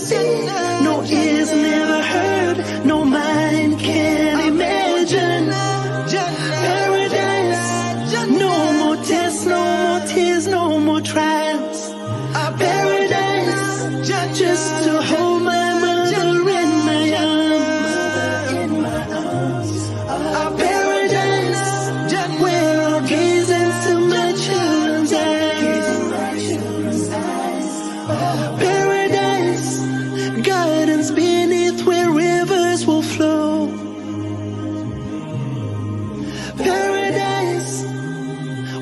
seen, no ears never heard, no mind can imagine. Paradise, no more tests, no more tears, no more trials. Paradise, just to hold my mother in my arms. Paradise, where I'll gaze into my children's eyes. Paradise, gardens beneath where rivers will flow. Paradise,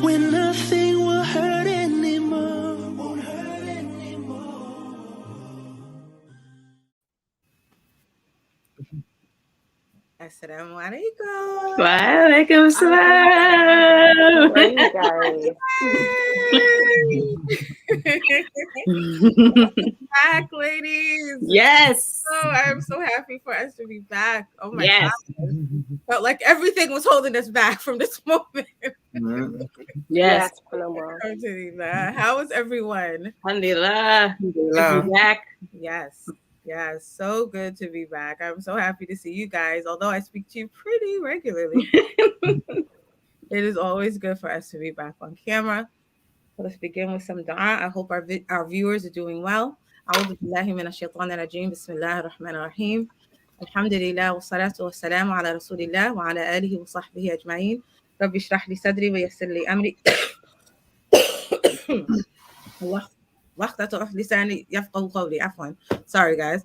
where nothing will hurt anymore. Won't hurt anymore. Assalamu alaikum. Walaikum salam. Back, ladies. Yes. Oh, I'm so happy for us to be back. Oh my Yes. God. Felt like everything was holding us back from this moment. Yes. Alhamdulillah. How is everyone? Alhamdulillah. Good to be back. Yes. Yes. So good to be back. I'm so happy to see you guys, although I speak to you pretty regularly. It is always good for us to be back on camera. So let's begin with some dua. I hope our viewers are doing well. أعوذ بالله من الشيطان الرجيم بسم الله الرحمن الرحيم الحمد لله والصلاة والسلام على رسول الله وعلى آله وصحبه أجمعين رب اشرح لي صدري ويسر لي أمري واختطف لساني يفقهوا قولي عفوا. Sorry guys.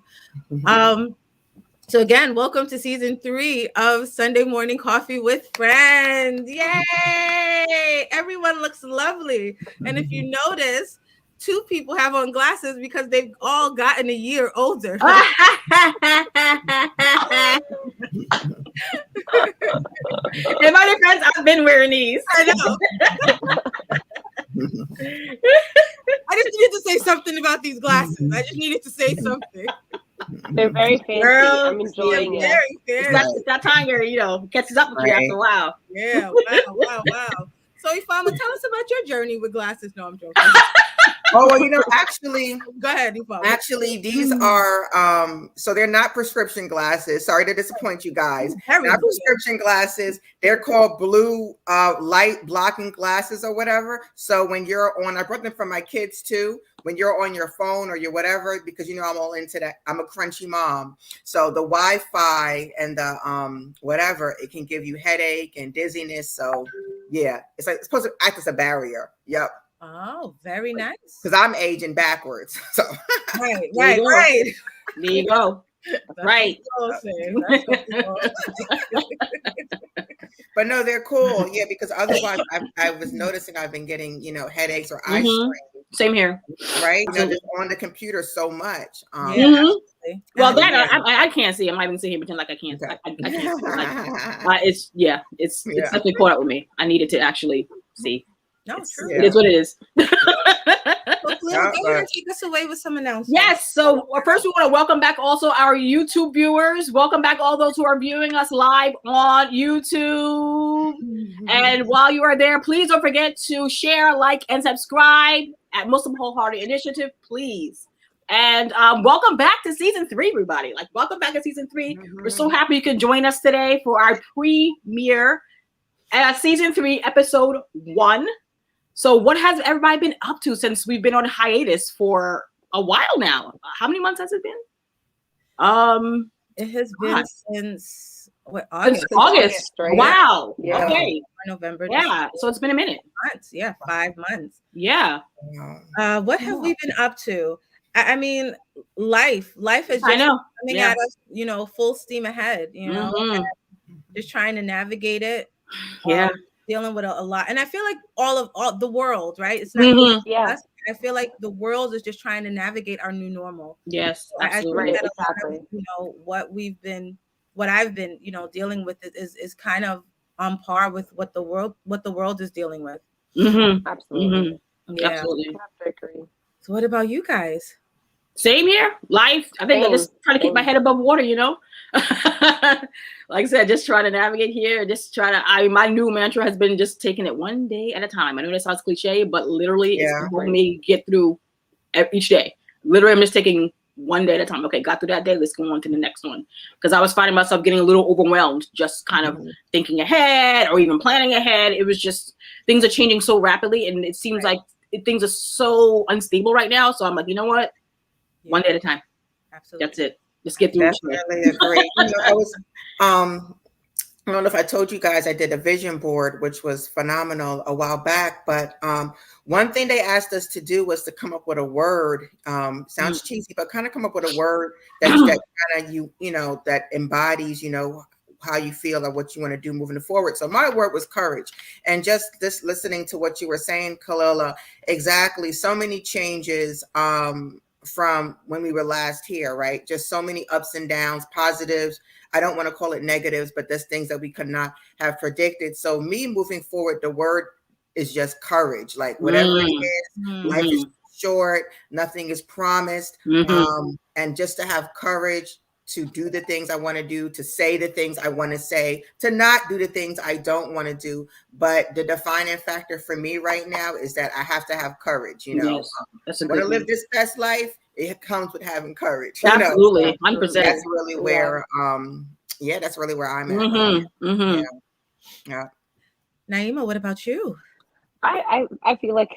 So again, welcome to season 3 of Sunday Morning Coffee with Friends. Yay! Everyone looks lovely. And if you notice, 2 people have on glasses because they've all gotten a year older. And my friends, I've been wearing these. I know. I just needed to say something about these glasses. I just needed to say something. They're very fancy. Girl, I'm enjoying it. Very It's that time where, catches up with you after a while. Yeah, wow. So Ifama, tell us about your journey with glasses. No, I'm joking. Oh, well, actually, Go ahead, Ifama. actually, these are so they're not prescription glasses. Sorry to disappoint you guys. Not prescription glasses. They're called blue light blocking glasses or whatever. So when you're on, I brought them for my kids too. When you're on your phone or your whatever, because I'm all into that. I'm a crunchy mom. So the Wi-Fi and the whatever, it can give you headache and dizziness. So yeah, it's supposed to act as a barrier. Yep. Oh, very nice. Because I'm aging backwards. So Right. There you go. Right. But no, they're cool. Yeah, because otherwise I was noticing I've been getting, headaches or eye strain. Same here. Right? Just on the computer so much. Well, that I can't see. I'm not even sitting here pretend like I can't. I can't. It's definitely caught up with me. I needed to actually see. No, true. It is what it is. So, Blue, go ahead and take us away with some announcements. Yes. So first, we want to welcome back also our YouTube viewers. Welcome back all those who are viewing us live on YouTube. And while you are there, please don't forget to share, like, and subscribe at Muslim Wholehearted Initiative, please. And welcome back to season 3, everybody. Welcome back to season 3. We're so happy you can join us today for our premiere season 3, episode 1. So what has everybody been up to since we've been on hiatus for a while now? How many months has it been? It has been since August. August. Right? Wow. Yeah. Okay. November. Yeah. So it's been a minute. Months. Yeah, 5 months. Yeah. What have we been up to? I mean, life is just coming at us, full steam ahead, just trying to navigate it. Dealing with a lot. And I feel like all the world, right? It's not us. I feel like the world is just trying to navigate our new normal. Yes, absolutely. I think that a lot of, what I've been, dealing with is kind of on par with what the world is dealing with. Absolutely. Yeah. Absolutely. So what about you guys? Same here. Life. I think I just trying to keep my head above water, Like I said, just trying to navigate here. Just trying to. My new mantra has been just taking it one day at a time. I know that sounds cliche, but literally, it's helping me get through each day. Literally, I'm just taking one day at a time. Okay, got through that day. Let's go on to the next one. Because I was finding myself getting a little overwhelmed, just kind of thinking ahead or even planning ahead. It was just, things are changing so rapidly, and it seems like things are so unstable right now. So I'm like, you know what? One day at a time. Absolutely. That's it. Let's get through Definitely agree. I don't know if I told you guys I did a vision board, which was phenomenal a while back. But one thing they asked us to do was to come up with a word. Sounds cheesy, but kind of come up with a word that kind of that embodies how you feel or what you want to do moving forward. So my word was courage. And just this listening to what you were saying, Kalila, exactly. So many changes from when we were last here, right? Just so many ups and downs, positives. I don't want to call it negatives, but there's things that we could not have predicted. So me moving forward, the word is just courage. Like whatever it is, life is short, nothing is promised. And just to have courage to do the things I want to do, to say the things I want to say, to not do the things I don't want to do. But the defining factor for me right now is that I have to have courage. Yes, that's a good to live this best life, it comes with having courage. Absolutely, 100%. That's really where, that's really where I'm at. Yeah. Naima, what about you? I feel like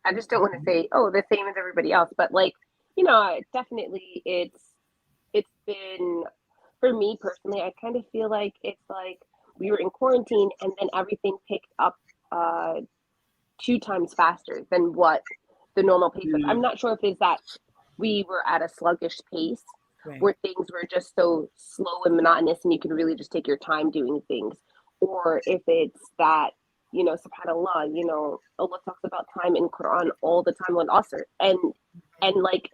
I just don't want to say, oh, the same as everybody else, but like, definitely it's been, for me personally, I kind of feel like it's like we were in quarantine and then everything picked up 2 times faster than what the normal pace was. I'm not sure if it's that we were at a sluggish pace where things were just so slow and monotonous and you can really just take your time doing things, or if it's that, subhanAllah, Allah talks about time in Quran all the time with Asr, and like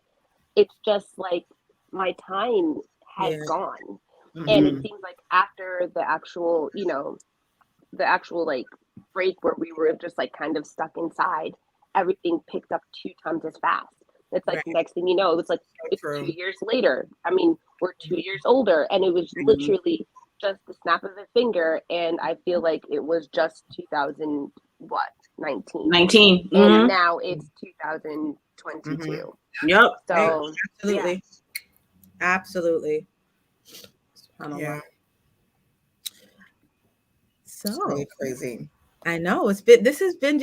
it's just like my time has gone. And it seems like after the actual like break where we were just like kind of stuck inside, everything picked up 2 times as fast. It's like next thing you know, it's like it's 2 years later. I mean, we're 2 years older, and it was literally just the snap of a finger. And I feel like it was just 19. And now it's 2022. Yep. So Absolutely. Yeah. So it's really crazy. I know this has been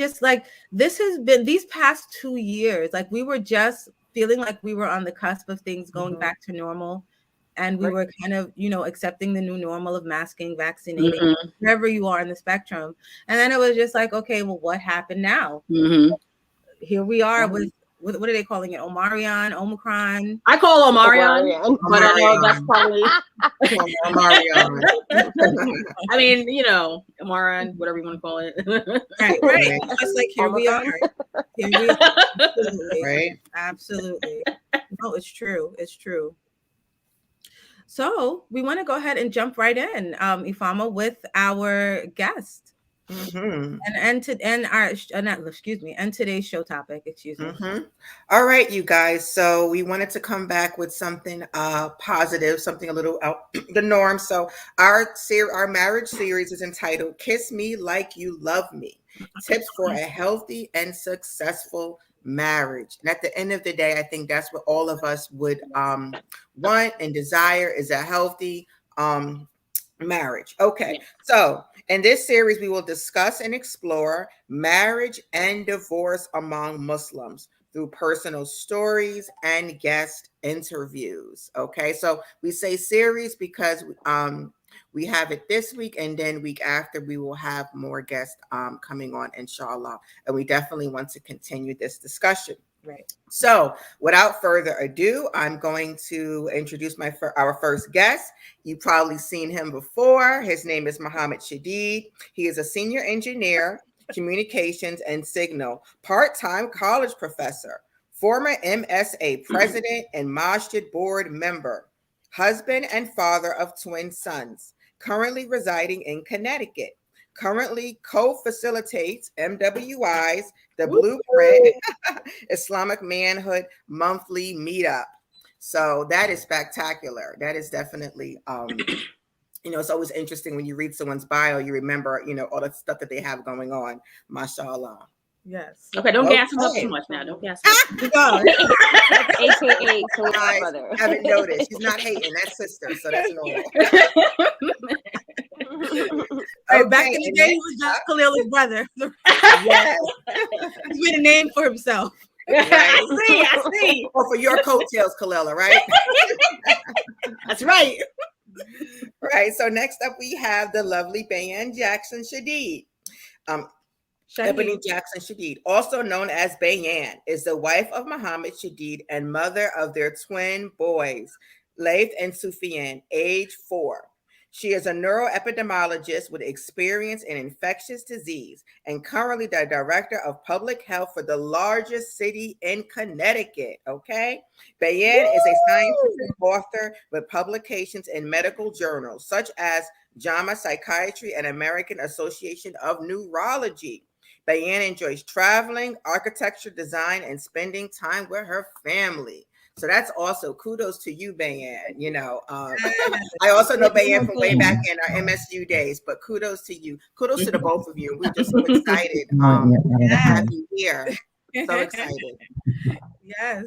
these past 2 years, like we were just feeling like we were on the cusp of things going back to normal, and we were kind of accepting the new normal of masking, vaccinating, wherever you are in the spectrum. And then it was just like, okay, well, what happened now? Here we are with what are they calling it? Omicron. I call Omarion, but I know that's probably Omarion. I mean, Omarion, whatever you want to call it. Right. Just like here we are. Absolutely. Right. Absolutely. No, it's true. It's true. So we want to go ahead and jump right in, Ifama, with our guest. And today's show topic, excuse me. All right, you guys. So we wanted to come back with something positive, something a little out the norm. So our marriage series is entitled "Kiss Me Like You Love Me: Tips for a Healthy and Successful Marriage." And at the end of the day, I think that's what all of us would want and desire, is a healthy marriage. Okay. So in this series, we will discuss and explore marriage and divorce among Muslims through personal stories and guest interviews. Okay. So we say series because we have it this week, and then week after we will have more guests coming on, inshallah. And we definitely want to continue this discussion. Right. So without further ado, I'm going to introduce our first guest. You've probably seen him before. His name is Muhammad Shadid. He is a senior engineer, communications and signal, part-time college professor, former MSA president and Masjid board member, husband and father of twin sons, currently residing in Connecticut. Currently co-facilitates MWI's The Blueprint Islamic Manhood Monthly Meetup. So that is spectacular. That is definitely, it's always interesting when you read someone's bio, you remember, all the stuff that they have going on. MashaAllah. Yes. Okay, don't gas him up too much now. Don't gas him up. That's AKA Khalil's Guys, brother. haven't noticed. She's not hating. That's sister, so that's normal. Right, back in the day, he was just Khalil's brother. Yes. He made a name for himself. Right. I see. Or for your coattails, Kalila, right? That's right. Right. So next up, we have the lovely Bayan Jackson Shadid. Ebony Jackson Shadid, also known as Bayan, is the wife of Muhammad Shadid and mother of their twin boys, Laith and Sufian, age 4. She is a neuroepidemiologist with experience in infectious disease and currently the director of public health for the largest city in Connecticut. Okay. Bayan is a scientific author with publications in medical journals such as JAMA Psychiatry and American Association of Neurology. Bayan enjoys traveling, architecture, design, and spending time with her family. So that's also kudos to you, Bayan. You know, I also know Bayan from way back in our MSU days, but kudos to you. Kudos to the both of you. We're just so excited to have you here. So excited. Yes.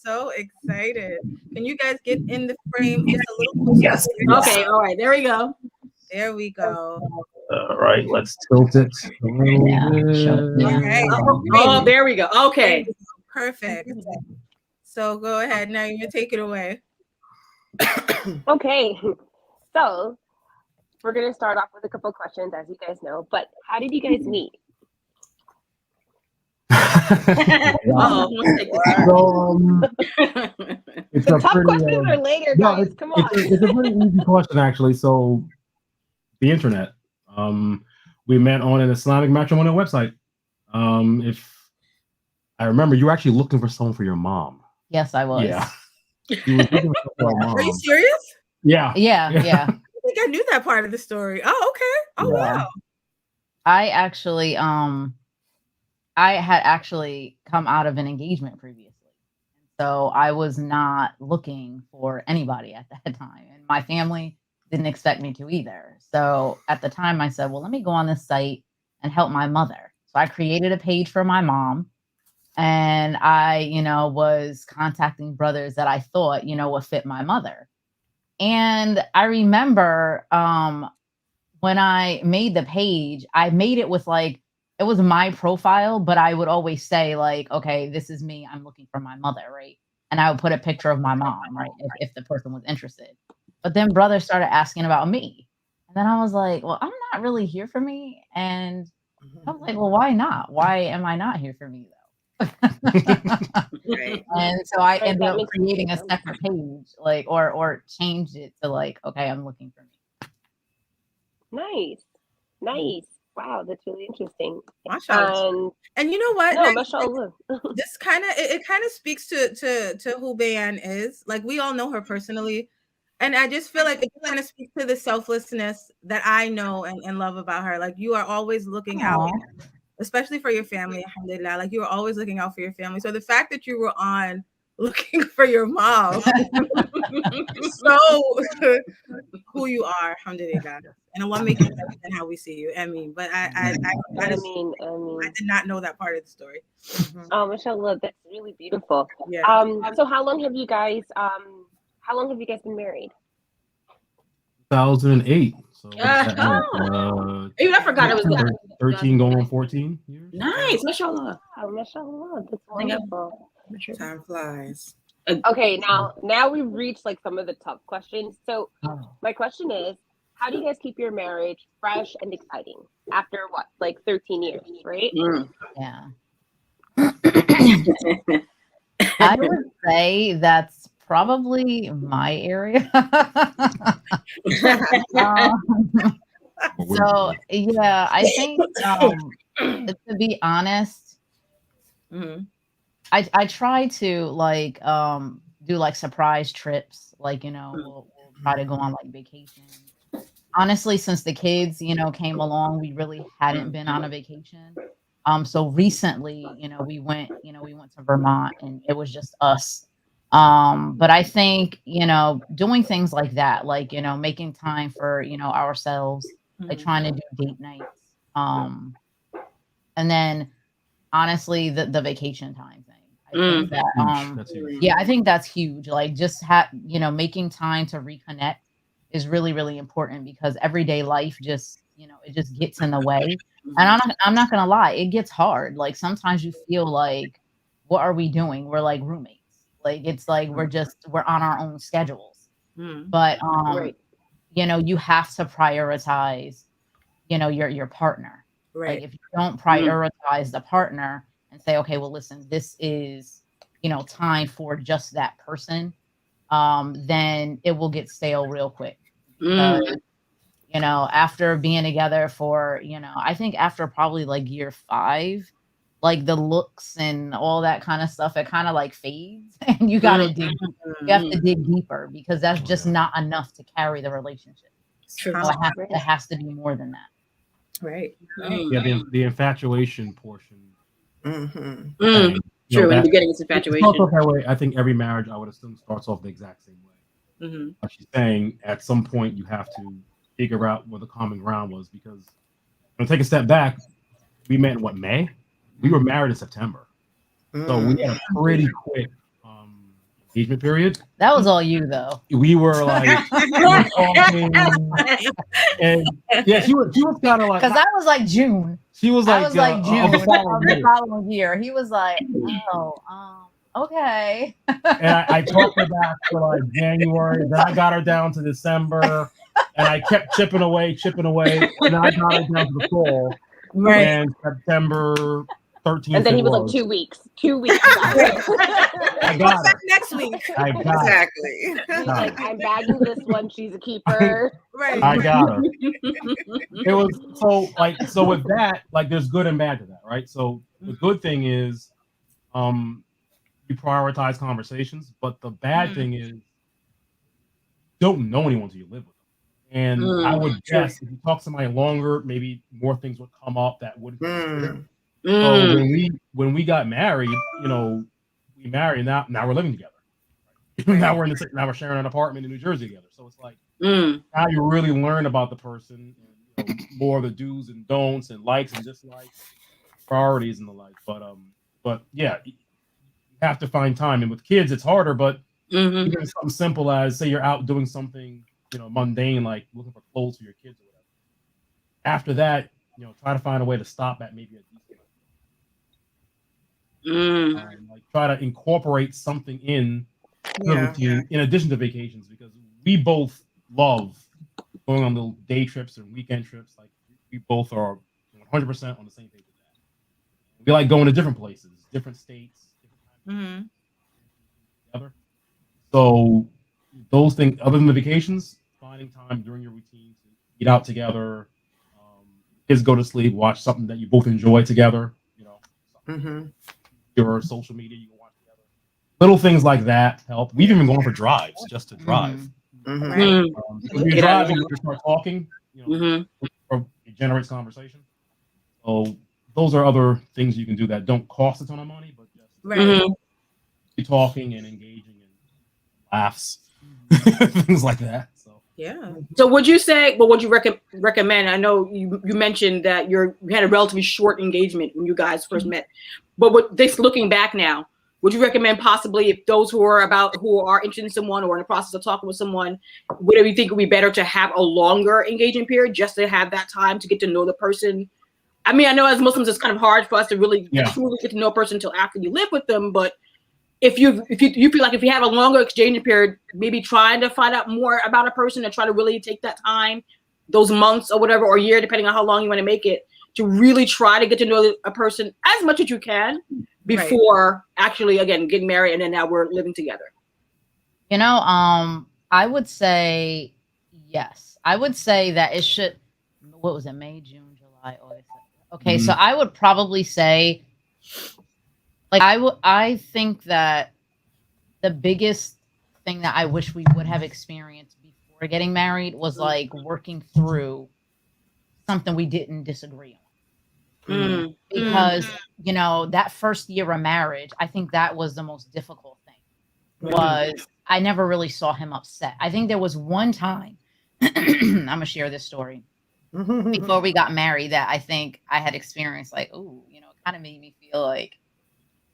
So excited. Can you guys get in the frame just a little closer? Yes. Okay, all right, there we go. There we go. All right, let's tilt it a little bit. Okay. Oh, there we go. Okay. Perfect. So go ahead. Now you take it away. Okay. So we're going to start off with a couple questions, as you guys know. But how did you guys meet? It's The a tough pretty, questions are later, guys. Come on. It's a pretty easy question, actually. So, the internet. We met on an Islamic matrimonial website. If I remember, you were actually looking for someone for your mom. Yes, I was. Yeah. You were looking for someone for your mom. Are you serious? Yeah. I think I knew that part of the story. Oh, okay. Oh, wow. I actually, I had actually come out of an engagement previously. So I was not looking for anybody at that time. And my family didn't expect me to either. So at the time I said, well, let me go on this site and help my mother. So I created a page for my mom. And I, was contacting brothers that I thought, would fit my mother. And I remember when I made the page, I made it with it was my profile, but I would always say okay, this is me. I'm looking for my mother, right? And I would put a picture of my mom, right? If the person was interested. But then brothers started asking about me. And then I was like, well, I'm not really here for me. And I was like, well, why not? Why am I not here for me though? And so I ended up creating a separate page, or changed it to okay, I'm looking for me. Nice. Wow, that's really interesting. And you know what? No, mashallah. This kind of speaks to who Bayan is. We all know her personally. And I just feel like it kind of speaks to the selflessness that I know and love about her. You are always looking out, especially for your family, alhamdulillah. You are always looking out for your family. So the fact that you were on looking for your mom, so who you are, alhamdulillah. And I want to make it better than how we see you. I mean, but I did not know that part of the story. Oh, mashallah, that's really beautiful. Yeah. So how long have you guys been married? 2008. So even I forgot it was 13 going on 14 years. Nice, mashallah. Oh, mashallah, that's wonderful. Time flies. Okay, now we've reached some of the tough questions. So my question is, how do you guys keep your marriage fresh and exciting after 13 years, right? Yeah. I would say that's probably my area. So yeah, I think to be honest, I try to do surprise trips, we'll try to go on vacation. Honestly, since the kids came along, we really hadn't been on a vacation. So recently, we went to Vermont and it was just us. But I think, doing things like that, making time for, ourselves, trying to do date nights. And then honestly the vacation time thing. I think that That's huge. yeah, I think that's huge. Like just making time to reconnect is really, really important because everyday life just, it just gets in the way. And I'm not gonna lie, it gets hard. Like sometimes you feel like, what are we doing? We're like roommates. Like it's like we're on our own schedules. But Right. you have to prioritize, your partner. Right. Like if you don't prioritize the partner and say, okay, well, listen, this is, time for just that person, then it will get stale real quick. Because, after being together for, I think after probably like year 5, like the looks and all that kind of stuff, it kind of like fades and you got to dig, you have to dig deeper because that's just not enough to carry the relationship. True. So it has to be more than that. Right. Yeah, the infatuation portion. Mm-hmm. True, in the beginning, it's infatuation. Starts off that way. I think every marriage, I would assume, starts off the exact same way. Like she's saying, at some point, you have to figure out what the common ground was. Because when I take a step back, we met in what, May? We were married in September, so we had a pretty quick engagement period. That was all you, though. We were like, talking, and yeah, she was kind of like, because that was like June. She was like, June of the the following year. He was like, okay. And I talked her back for like January. Then I got her down to December, and I kept chipping away, and then I got her down to the fall. Right. And September 13th. And then he was like 2 weeks. 2 weeks. I got her. Next week. I got Exactly. Like, I'm bagging this one. She's a keeper. Right. I got her. It was so with that, like there's good and bad to that, right? So the good thing is you prioritize conversations, but the bad thing is you don't know anyone until you live with them. And I would guess if you talk to somebody longer, maybe more things would come up that wouldn't be considered. So when we got married, we married, and now we're living together. Now we're sharing an apartment in New Jersey together. So it's like now you really learn about the person, and, more of the do's and don'ts and likes and dislikes, priorities and the like. But yeah, you have to find time. And with kids, it's harder. But even something simple as, say, you're out doing something, mundane, like looking for clothes for your kids or whatever. After that, try to find a way to stop at maybe a decent like try to incorporate something in the routine in addition to vacations, because we both love going on little day trips and weekend trips. Like we both are 100% on the same page with that. We like going to different places, different states, different times together. So those things, other than the vacations, finding time during your routine to eat out together, kids go to sleep, watch something that you both enjoy together, your social media you can watch together. Little things like that help. We've even gone for drives just to drive. When you're driving, you start talking, or it generates conversation. So those are other things you can do that don't cost a ton of money, but just talking and engaging and laughs, things like that. So yeah. So would you say, well, would you recommend? I know you mentioned that you had a relatively short engagement when you guys first met, but with this looking back now, would you recommend possibly if those who are interested in someone or in the process of talking with someone, would you think it would be better to have a longer engagement period just to have that time to get to know the person? I mean, I know as Muslims, it's kind of hard for us to really truly get to know a person until after you live with them. But if you feel like if you have a longer exchange period, maybe trying to find out more about a person and try to really take that time, those months or whatever, or year, depending on how long you want to make it, to really try to get to know a person as much as you can before actually, again, getting married and then now we're living together. I would say yes. I would say that it should, what was it, May, June, July, August? Okay, so I would probably say, like, I think that the biggest thing that I wish we would have experienced before getting married was like working through something we didn't disagree on. Because, that first year of marriage, I think that was the most difficult thing. Was I never really saw him upset. I think there was one time, I'm going to share this story, before we got married that I think I had experienced like, ooh, kind of made me feel like,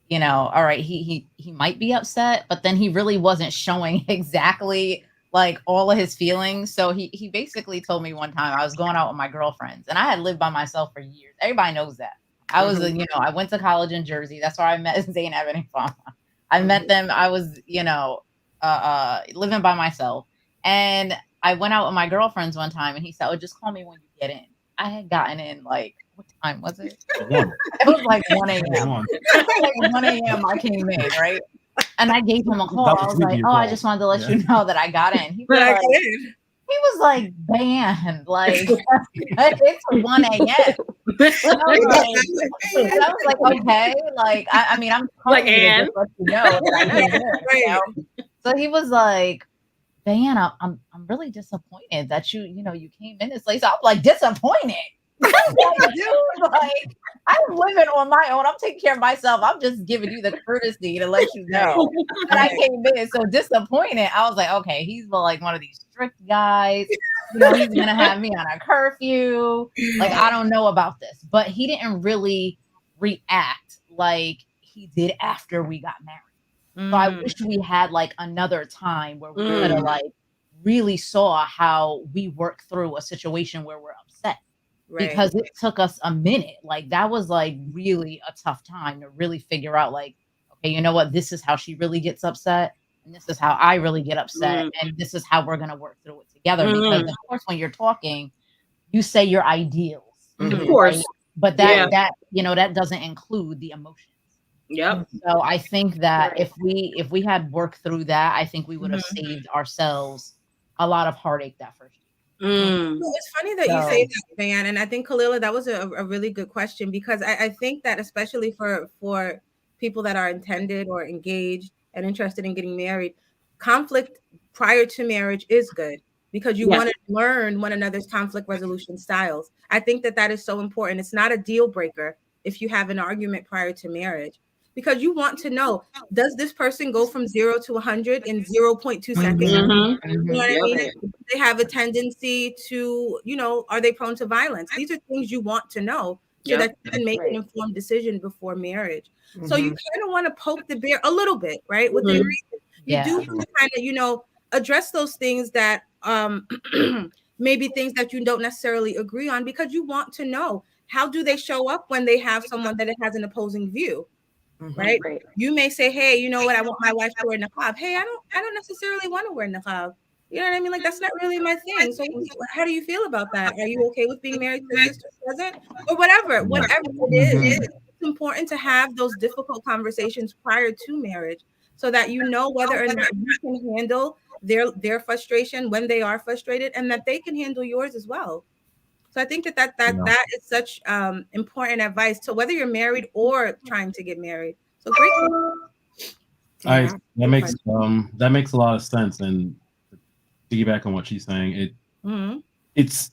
you know, all right, he might be upset, but then he really wasn't showing exactly like all of his feelings. So he basically told me one time I was going out with my girlfriends, and I had lived by myself for years. Everybody knows that. I was, you know, I went to college in Jersey. That's where I met Zainab and Ifama. I met them. I was, you know, living by myself, and I went out with my girlfriends one time, and he said, "Oh, just call me when you get in." I had gotten in like, what time was it? It was like 1 a.m. Like 1 a.m. I came in, right? And I gave him a call. I was like, "Oh, I just wanted to let you know that I got in." He was like, "Man, like it's 1 a.m." And I was like, "Okay, like I mean, I'm like, calling you to just let you know that I came in." You know? So he was like, "Dan, I'm really disappointed that you know you came in this place." I'm like, disappointed. Like, dude, like I'm living on my own. I'm taking care of myself. I'm just giving you the courtesy to let you know that I came in. So disappointed. I was like, okay, he's like one of these strict guys. You know, he's gonna have me on a curfew. Like, I don't know about this. But he didn't really react like he did after we got married. So I wish we had like another time where we could have like really saw how we work through a situation where we're upset. Because it took us a minute. Like that was like really a tough time to really figure out like, okay, you know what? This is how she really gets upset. And this is how I really get upset. And this is how we're going to work through it together. Because of course, when you're talking, you say your ideals. Of course. Right? But that, you know, that doesn't include the emotions. Yep. So I think that if we had worked through that, I think we would have saved ourselves a lot of heartache that first year. It's funny that you say that, Van, and I think Kalila, that was a really good question, because I think that especially for people that are intended or engaged and interested in getting married, conflict prior to marriage is good, because you want to learn one another's conflict resolution styles. I think that is so important. It's not a deal breaker if you have an argument prior to marriage, because you want to know, does this person go from 0 to 100 in 0.2 seconds? You know what I mean? They have a tendency to, you know, are they prone to violence? These are things you want to know so that you can make an informed decision before marriage. So you kind of want to poke the bear a little bit, right? Within reason. You do kind of, you know, address those things that maybe things that you don't necessarily agree on, because you want to know, how do they show up when they have someone that has an opposing view? Right? You may say, hey, you know what? I want my wife to wear niqab. Hey, I don't necessarily want to wear niqab. You know what I mean? Like, that's not really my thing. So how do you feel about that? Are you okay with being married to a sister present? Or whatever it is. It's important to have those difficult conversations prior to marriage, so that you know whether or not you can handle their frustration when they are frustrated, and that they can handle yours as well. So I think that is such important advice to whether you're married or trying to get married. So great. That makes a lot of sense. And to piggyback on what she's saying, it's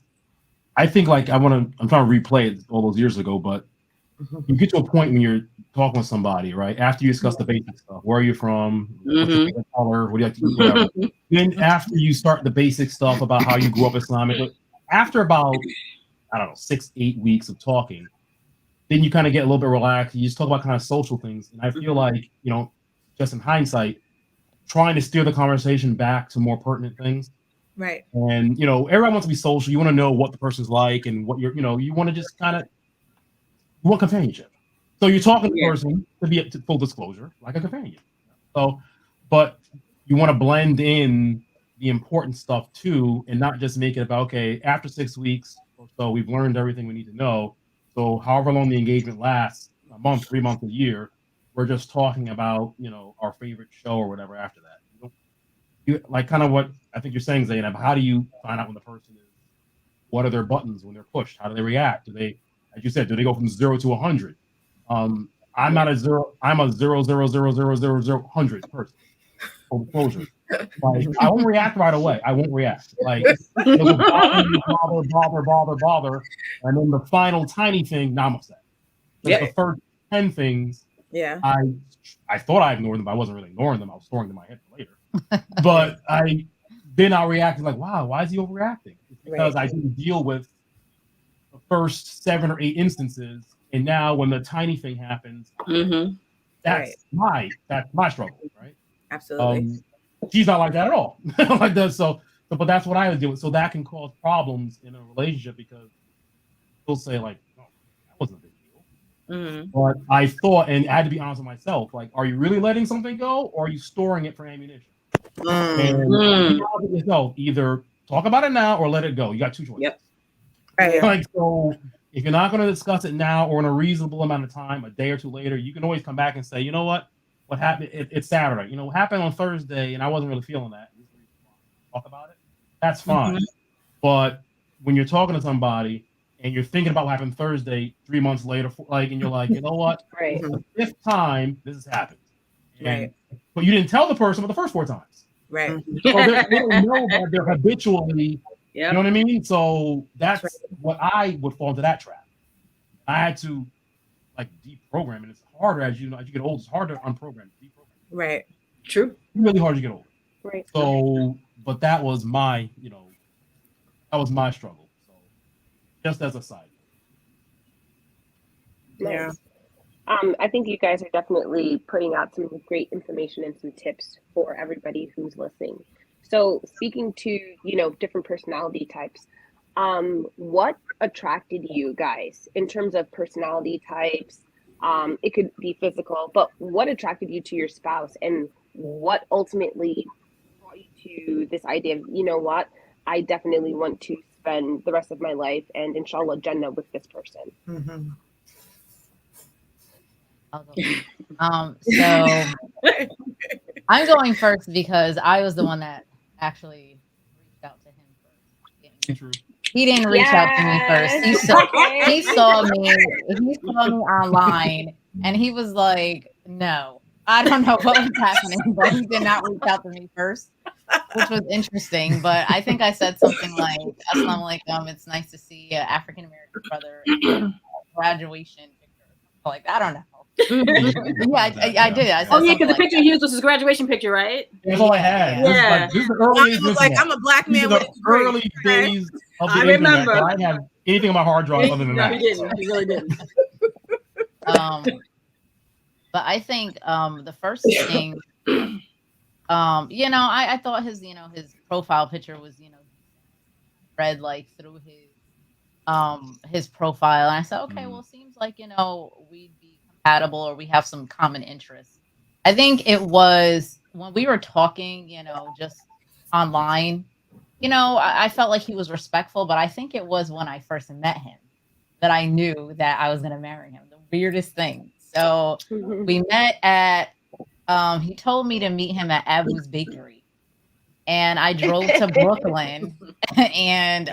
I think like I'm trying to replay it all those years ago, but you get to a point when you're talking with somebody, right? After you discuss the basic stuff, where are you from? What's your favorite color? What do you like to eat? Whatever. Then after you start the basic stuff about how you grew up Islamic, after about, I don't know, 6-8 weeks of talking, then you kind of get a little bit relaxed. You just talk about kind of social things. And I feel like, you know, just in hindsight, trying to steer the conversation back to more pertinent things. Right. And, you know, everyone wants to be social. You want to know what the person's like and what you're, you know, you want to just kind of, you want companionship. So you're talking to the person to be to full disclosure, like a companion. So, but you want to blend in the important stuff too, and not just make it about, okay, after 6 weeks or so, we've learned everything we need to know. So however long the engagement lasts, a month, 3 months, a year, we're just talking about, you know, our favorite show or whatever after that. You like kind of what I think you're saying, Zainab. How do you find out when the person is, what are their buttons when they're pushed? How do they react? Do they, as you said, do they go from 0 to 100? I'm not a 0. I'm a 0.0000000 person. Full disclosure. Like, I won't react right away. I won't react. Like, it'll bother, and then the final tiny thing, now I'm upset. Like the first 10 things, I thought I ignored them, but I wasn't really ignoring them. I was storing them in my head for later. But I'll react like, wow, why is he overreacting? It's because I didn't deal with the first 7 or 8 instances And now when the tiny thing happens, that's my struggle, right? Absolutely. She's not like that at all. Like that. So, but that's what I was doing. So that can cause problems in a relationship because they'll say like, "No, that wasn't a big deal." But I thought, and I had to be honest with myself, like, are you really letting something go, or are you storing it for ammunition? And be honest with yourself, either talk about it now or let it go. You got two choices. Yep. Right. Like, so if you're not going to discuss it now or in a reasonable amount of time, a day or two later, you can always come back and say, you know what happened? It's Saturday. You know, what happened on Thursday, and I wasn't really feeling that. Talk about it. That's fine. But when you're talking to somebody and you're thinking about what happened Thursday, 3 months later, like, and you're like, you know what? Right. The fifth time this has happened. But you didn't tell the person about the first 4 times. Right. So they don't know that they're habitually, you know what I mean? So that's what I would fall into that trap. I had to like deprogram, and it's harder as you get older. It's harder to unprogram, deprogram. Right. True. It's really hard as you get older. Right. So, but that was my, that was my struggle. So, just as a side. Yeah. I think you guys are definitely putting out some great information and some tips for everybody who's listening. So speaking to, different personality types, what attracted you guys in terms of personality types? It could be physical, but what attracted you to your spouse, and what ultimately brought you to this idea of, you know what, I definitely want to spend the rest of my life and inshallah Jannah with this person? Mm-hmm. I'll go. So I'm going first because I was the one that actually reached out to him first. He didn't reach out to me first. He saw me online, and he was like, "No, I don't know what was happening," but he did not reach out to me first, which was interesting. But I think I said something like, "Assalamu alaikum. It's nice to see an African American brother graduation picture." Like, I don't know. I did. I said because the picture he used was his graduation picture, right? That's all I had. Yeah. This is the early days. Like, I'm a black man with early days of the I internet. remember. So I didn't have anything on my hard drive other than No, that. he didn't. He really didn't. But I think the first thing, I thought his profile picture was, read like through his profile, and I said, okay, well, seems like we'd be compatible or we have some common interests. I think it was when we were talking, just online, I felt like he was respectful, but I think it was when I first met him that I knew that I was going to marry him. The weirdest thing. So we met at, he told me to meet him at Abu's Bakery, and I drove to Brooklyn and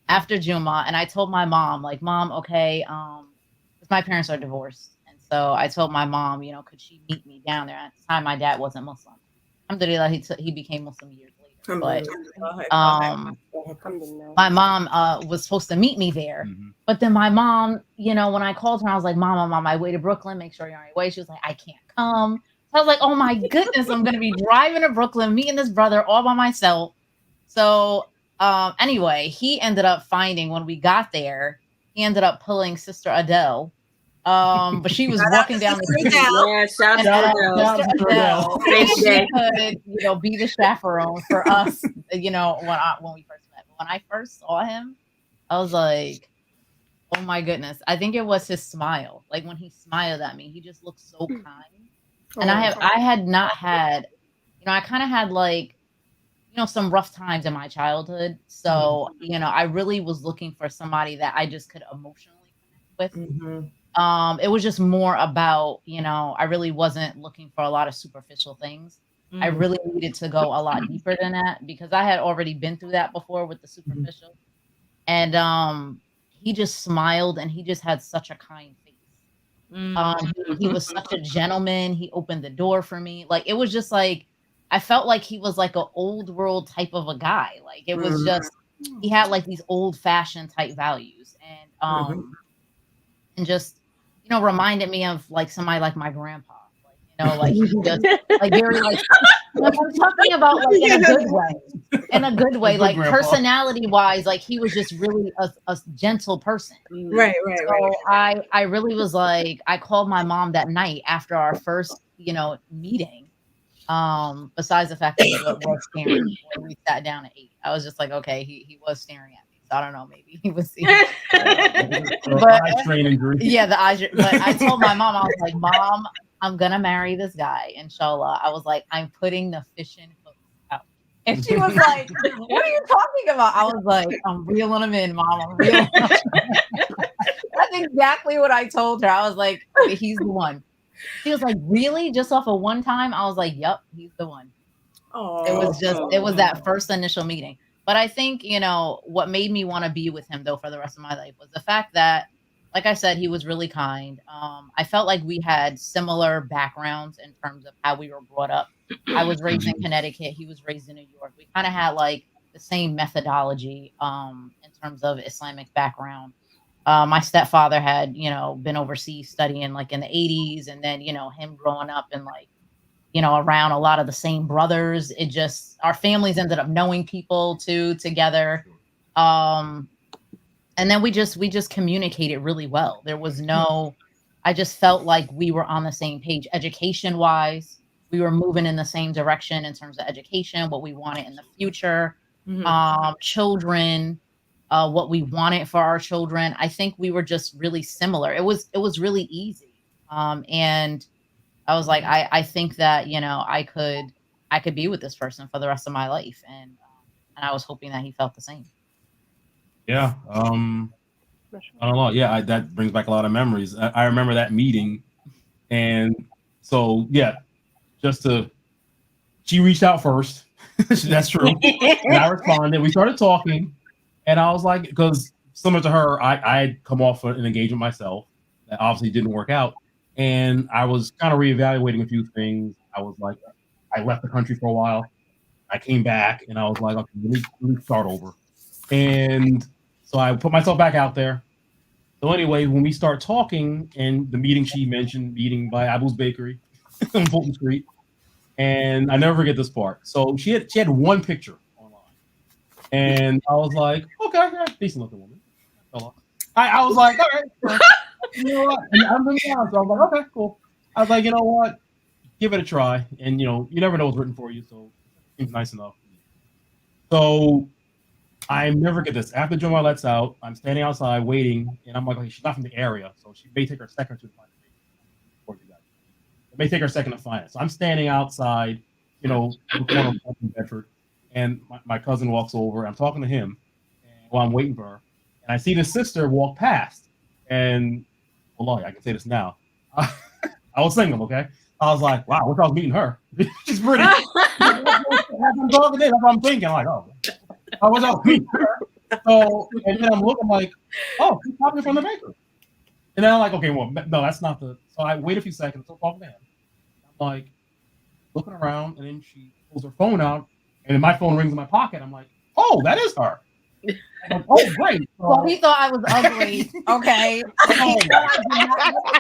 after Juma, and I told my mom, like, Mom, okay, because my parents are divorced. And so I told my mom, could she meet me down there? At the time, my dad wasn't Muslim. Alhamdulillah, he became Muslim years later. But my mom was supposed to meet me there. But then my mom, when I called her, I was like, Mom, I'm on my way to Brooklyn. Make sure you're on your way. She was like, I can't come. So I was like, oh my goodness, I'm going to be driving to Brooklyn, meeting this brother all by myself. So anyway, he ended up finding, when we got there, he ended up pulling Sister Adele. But she was walking down the street. Yeah, shout out to Adele. She could, be the chaperone for us, when we first met. But when I first saw him, I was like, oh my goodness. I think it was his smile. Like when he smiled at me, he just looked so kind. And I had not had, I kind of had like, some rough times in my childhood. So, I really was looking for somebody that I just could emotionally connect with. It was just more about, I really wasn't looking for a lot of superficial things. I really needed to go a lot deeper than that because I had already been through that before with the superficial. And he just smiled, and he just had such a kind face. He was such a gentleman. He opened the door for me. Like, it was just like, I felt like he was like an old world type of a guy. Like, it was just, he had like these old fashioned type values, and just, reminded me of like somebody like my grandpa. Like, like he just like very like I'm talking about like in a good way. in a good way, Good like grandpa. personality wise, like he was just really a gentle person. Right. So I really was like, I called my mom that night after our first, meeting. Besides the fact that he was staring when we sat down at 8, I was just like, okay, he was staring at me. So I don't know, maybe he was seeing. But eye strain injury. yeah, the eyes. But I told my mom, I was like, Mom, I'm gonna marry this guy, inshallah. I was like, I'm putting the fishing hooks out. And she was like, what are you talking about? I was like, I'm reeling him in, Mom. I'm reeling him in. That's exactly what I told her. I was like, he's the one. She was like, really? Just off of one time? I was like, yep, he's the one. Oh, It was that first initial meeting. But I think, what made me want to be with him though for the rest of my life was the fact that, like I said, he was really kind. I felt like we had similar backgrounds in terms of how we were brought up. I was raised in Connecticut. He was raised in New York. We kind of had like the same methodology in terms of Islamic background. My stepfather had, been overseas studying like in the 80s, and then, him growing up and like, around a lot of the same brothers. It just, our families ended up knowing people too together. And then we just communicated really well. There was I just felt like we were on the same page education wise. We were moving in the same direction in terms of education, what we wanted in the future, children, what we wanted for our children. I think we were just really similar. It was really easy. And I was like, I think that, I could be with this person for the rest of my life. And I was hoping that he felt the same. Yeah. I don't know. Yeah, that brings back a lot of memories. I remember that meeting. And so, yeah, she reached out first. That's true. And I responded. We started talking. And I was like, because similar to her, I had come off an engagement myself that obviously didn't work out. And I was kind of reevaluating a few things. I was like, I left the country for a while. I came back and I was like, okay, let me start over. And so I put myself back out there. So anyway, when we start talking, and the meeting she mentioned, meeting by Abu's Bakery on Fulton Street, and I never forget this part. So she had one picture online, and I was like, okay, yeah, decent looking woman. I was like, all right, you know what? And I'm being honest. So I was like, okay, cool. I was like, you know what? Give it a try, and you never know what's written for you, so it seems nice enough. So I never get this. After Joan lets out, I'm standing outside waiting, and I'm like, okay, she's not from the area, so she may take her a second to find it. It may take her a second to find it. So I'm standing outside, in the corner of Bedford, and my cousin walks over. I'm talking to him while I'm waiting for her, and I see the sister walk past. And well, I can say this now. I was single, okay? I was like, wow, what if I was meeting her? She's pretty. As I'm talking to her, that's what I'm thinking. Like, oh, I was out meeting her. So, and then I'm looking like, oh, she's probably from the bakery. And then I'm like, okay, well, no, that's not the. So I wait a few seconds, so talking to him. I'm like, looking around, and then she pulls her phone out, and then my phone rings in my pocket. I'm like, oh, that is her. Like, oh, great. Well, he thought I was ugly. Okay.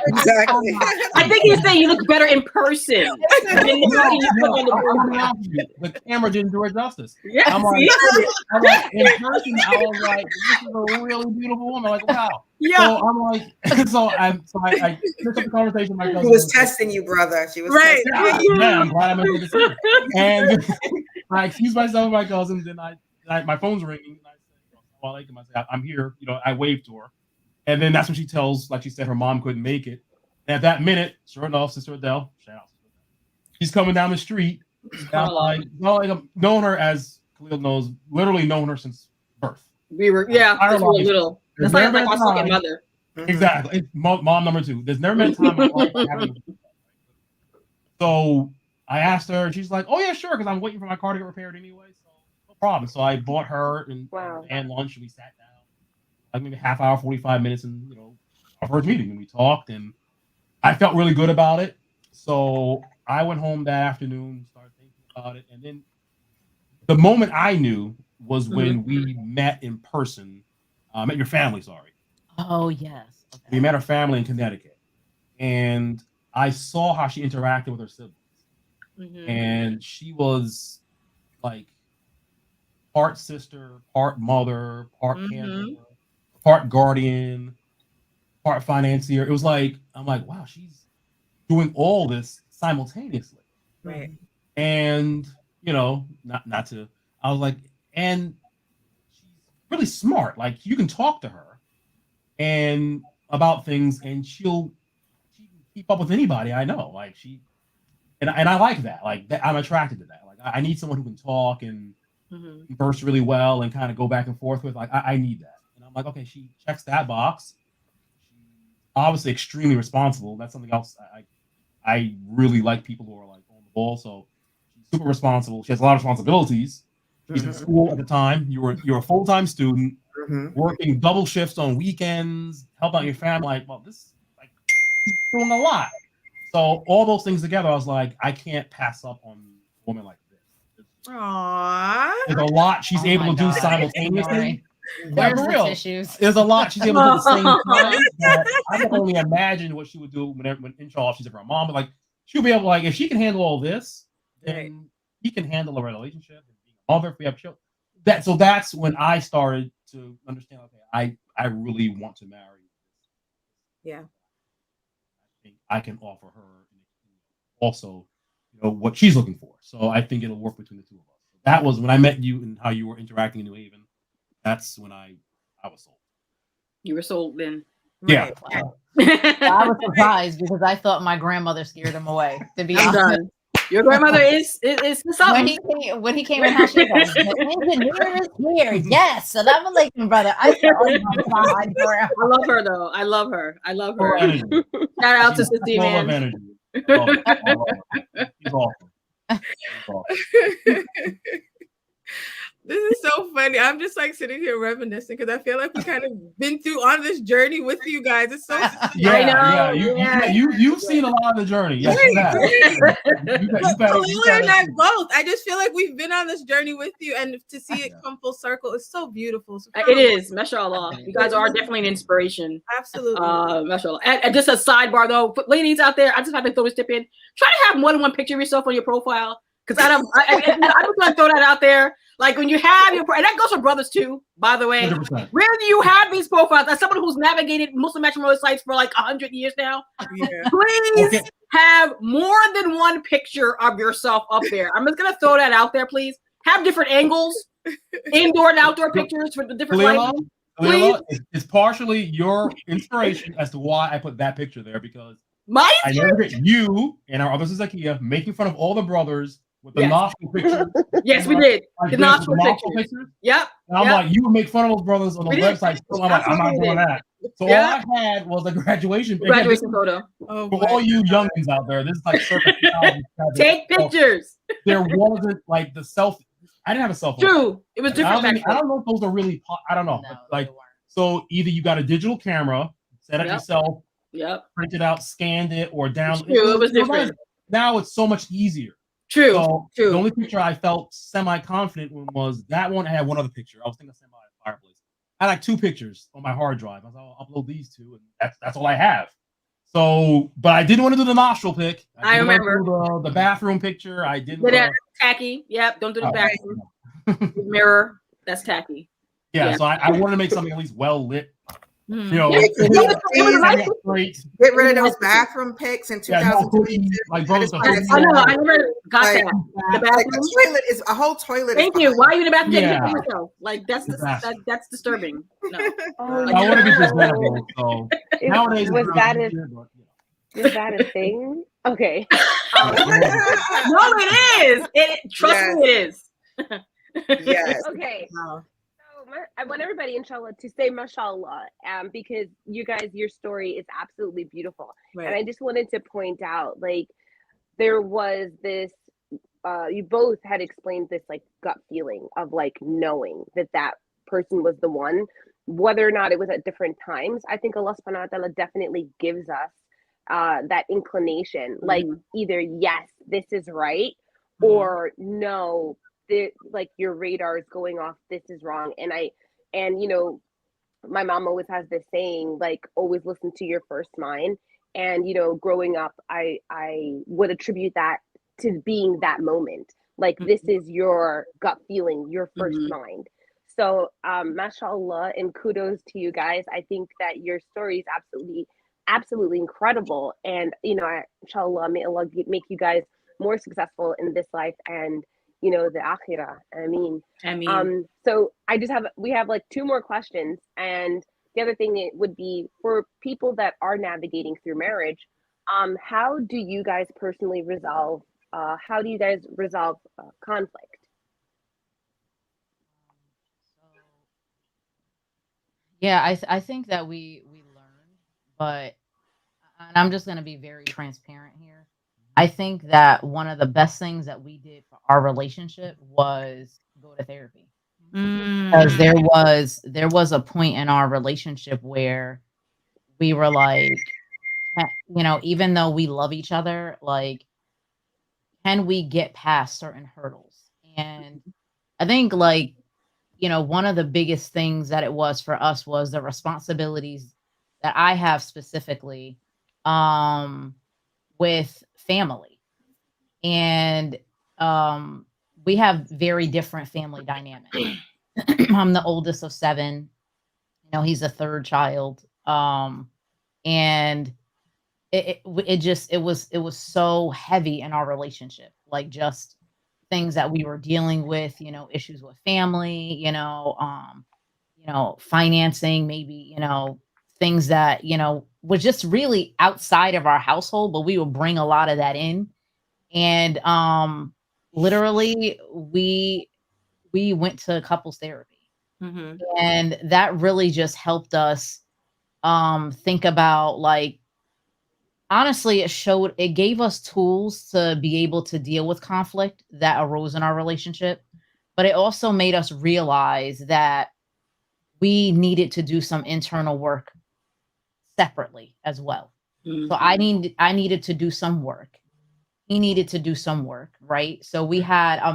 Exactly. I think he's saying you look better in person. The camera didn't do her justice. Yeah, I'm like, in person, I was like, this is a really beautiful woman. Like, wow. Yeah. So I'm like, I took up the conversation with my cousin. She was testing you, brother. She was Right. testing you. Yeah, I'm glad I'm able to see her. And I excused myself with my cousin. Then my phone's ringing. And I said, I'm here. I waved to her. And then that's when she tells, like she said, her mom couldn't make it. And at that minute, sure enough, Sister Adele, shout out, she's coming down the street. And I'm like, I've known her, as Khalil knows, literally known her since birth. We were, yeah, since we were little. That's like my second mother. Exactly. It's mom number 2. There's never been a time in my life I haven't. So I asked her, and she's like, oh, yeah, sure, because I'm waiting for my car to get repaired anyway. So no problem. So I bought her and lunch, and we sat down. Like maybe half hour, 45 minutes, and our first meeting, and we talked, and I felt really good about it. So I went home that afternoon, started thinking about it, and then the moment I knew was when we met in person. Met your family, sorry. Oh yes. Okay. We met her family in Connecticut, and I saw how she interacted with her siblings, and she was like part sister, part mother, part caregiver, part guardian, part financier. It was like, I'm like, wow, she's doing all this simultaneously. Right. And, you know, not to, I was like, and she's really smart. Like, you can talk to her and about things, and she can keep up with anybody I know. Like, and I like that. Like, I'm attracted to that. Like, I need someone who can talk and converse really well and kind of go back and forth with. Like, I need that. And I'm like, okay, she checks that box. She's obviously extremely responsible. That's something else I really like, people who are like on the ball. So she's super responsible. She has a lot of responsibilities. She's in school at the time. You're a full-time student, working double shifts on weekends, help out your family. Like, well, this, like, she's doing a lot. So all those things together, I was like, I can't pass up on a woman like this. Aww. There's a lot she's able to do simultaneously. Where's the tissues? There's a lot she's able to do at the same time. That I can only imagine what she would do when inshallah she's ever a mom. But like, she'll be able to, like, if she can handle all this, then he can handle a relationship and being a mother if we have children. So that's when I started to understand, okay, I really want to marry. Yeah. I think I can offer her also, you know, what she's looking for. So I think it'll work between the two of us. That was when I met you and how you were interacting in New Haven. That's when I was sold. You were sold then. Yeah. Wow. I was surprised because I thought my grandmother scared him away. To be honest, your grandmother is something. When he came in, how she was like, the engineer is here. Yes, and I'm like, brother. I love her though. I love her. Shout out to Sissy, man. She's awesome. This is so funny. I'm just like sitting here reminiscing because I feel like we kind of been through on this journey with you guys. It's so I know. You've seen a lot of the journey. Yes, believe it or not, both. I just feel like we've been on this journey with you, and to see it come full circle is so beautiful. It is, mashallah. You guys are definitely an inspiration. Absolutely. Mashallah. And just a sidebar though, ladies out there, I just have to throw this tip in. Try to have more than one picture of yourself on your profile. Because I just want to throw that out there. Like when you have your, and that goes for brothers too, by the way. 100%. Where do you have these profiles? As someone who's navigated Muslim matrimonial sites for like 100 years now, please have more than one picture of yourself up there. I'm just gonna throw that out there, please. Have different angles, indoor and outdoor pictures for the different lighting. It's partially your inspiration as to why I put that picture there, because I never get you and our other sister Zakia making fun of all the brothers with the nostril picture. Yes, we did. The nostril pictures. Yep. And I'm like, you would make fun of those brothers on the website. So I'm like, I'm not doing that. So all I had was a graduation photo. For all you youngins out there, this is like circa 2000. Take pictures. There wasn't like the I didn't have a cell phone. True. It was different. I don't know if those are really, I don't know. No, so either you got a digital camera, set it yourself, print it out, scanned it, or download it. It was different. Now it's so much easier. True. So the only picture I felt semi-confident in was that one. I had one other picture. I was thinking of fireplace. I had like 2 pictures on my hard drive. I was like, I'll upload these 2, and that's all I have. So, but I didn't want to do the nostril pic. I remember the bathroom picture. I didn't. That's tacky. Yep. Don't do the bathroom. Mirror. That's tacky. Yeah. So I wanted to make something at least well lit. You know, get rid of those bathroom pics in 2022. I know, I never got that. The bathroom. Like the toilet is a whole toilet. Thank you. Why are you in the bathroom taking care of yourself? Like that's disturbing. No. I want to be presentable. So nowadays, was that a thing? Okay. No, it is. Trust me, it is. Yes. Okay. Wow. I want everybody, inshallah, to say mashallah, because you guys, your story is absolutely beautiful. Right. And I just wanted to point out, like, there was this, you both had explained this, like, gut feeling of, like, knowing that person was the one, whether or not it was at different times. I think Allah subhanahu wa ta'ala definitely gives us that inclination, like, either, yes, this is right, or no, like your radar is going off, this is wrong. And you know, my mom always has this saying, like, always listen to your first mind. And you know, growing up, I would attribute that to being that moment, Like this is your gut feeling, your first mind. So mashallah, and kudos to you guys. I think that your story is absolutely incredible, and inshallah, may Allah make you guys more successful in this life and the akhirah. I mean, so we have like 2 more questions, and the other thing it would be for people that are navigating through marriage, how do you guys personally resolve conflict? Yeah, I think that we learned, but and I'm just going to be very transparent here. I think that one of the best things that we did for our relationship was go to therapy. Because there was a point in our relationship where we were like, even though we love each other, like, can we get past certain hurdles? And I think, like, one of the biggest things that it was for us was the responsibilities that I have specifically with family. And we have very different family dynamics. I'm the oldest of 7. He's the 3rd child. And it was so heavy in our relationship, like just things that we were dealing with, issues with family, financing, maybe, things that, was just really outside of our household, but we would bring a lot of that in. And literally we went to couples therapy. And that really just helped us think about, like, honestly, it gave us tools to be able to deal with conflict that arose in our relationship, but it also made us realize that we needed to do some internal work separately as well. So I needed to do some work. He needed to do some work, right? So we have a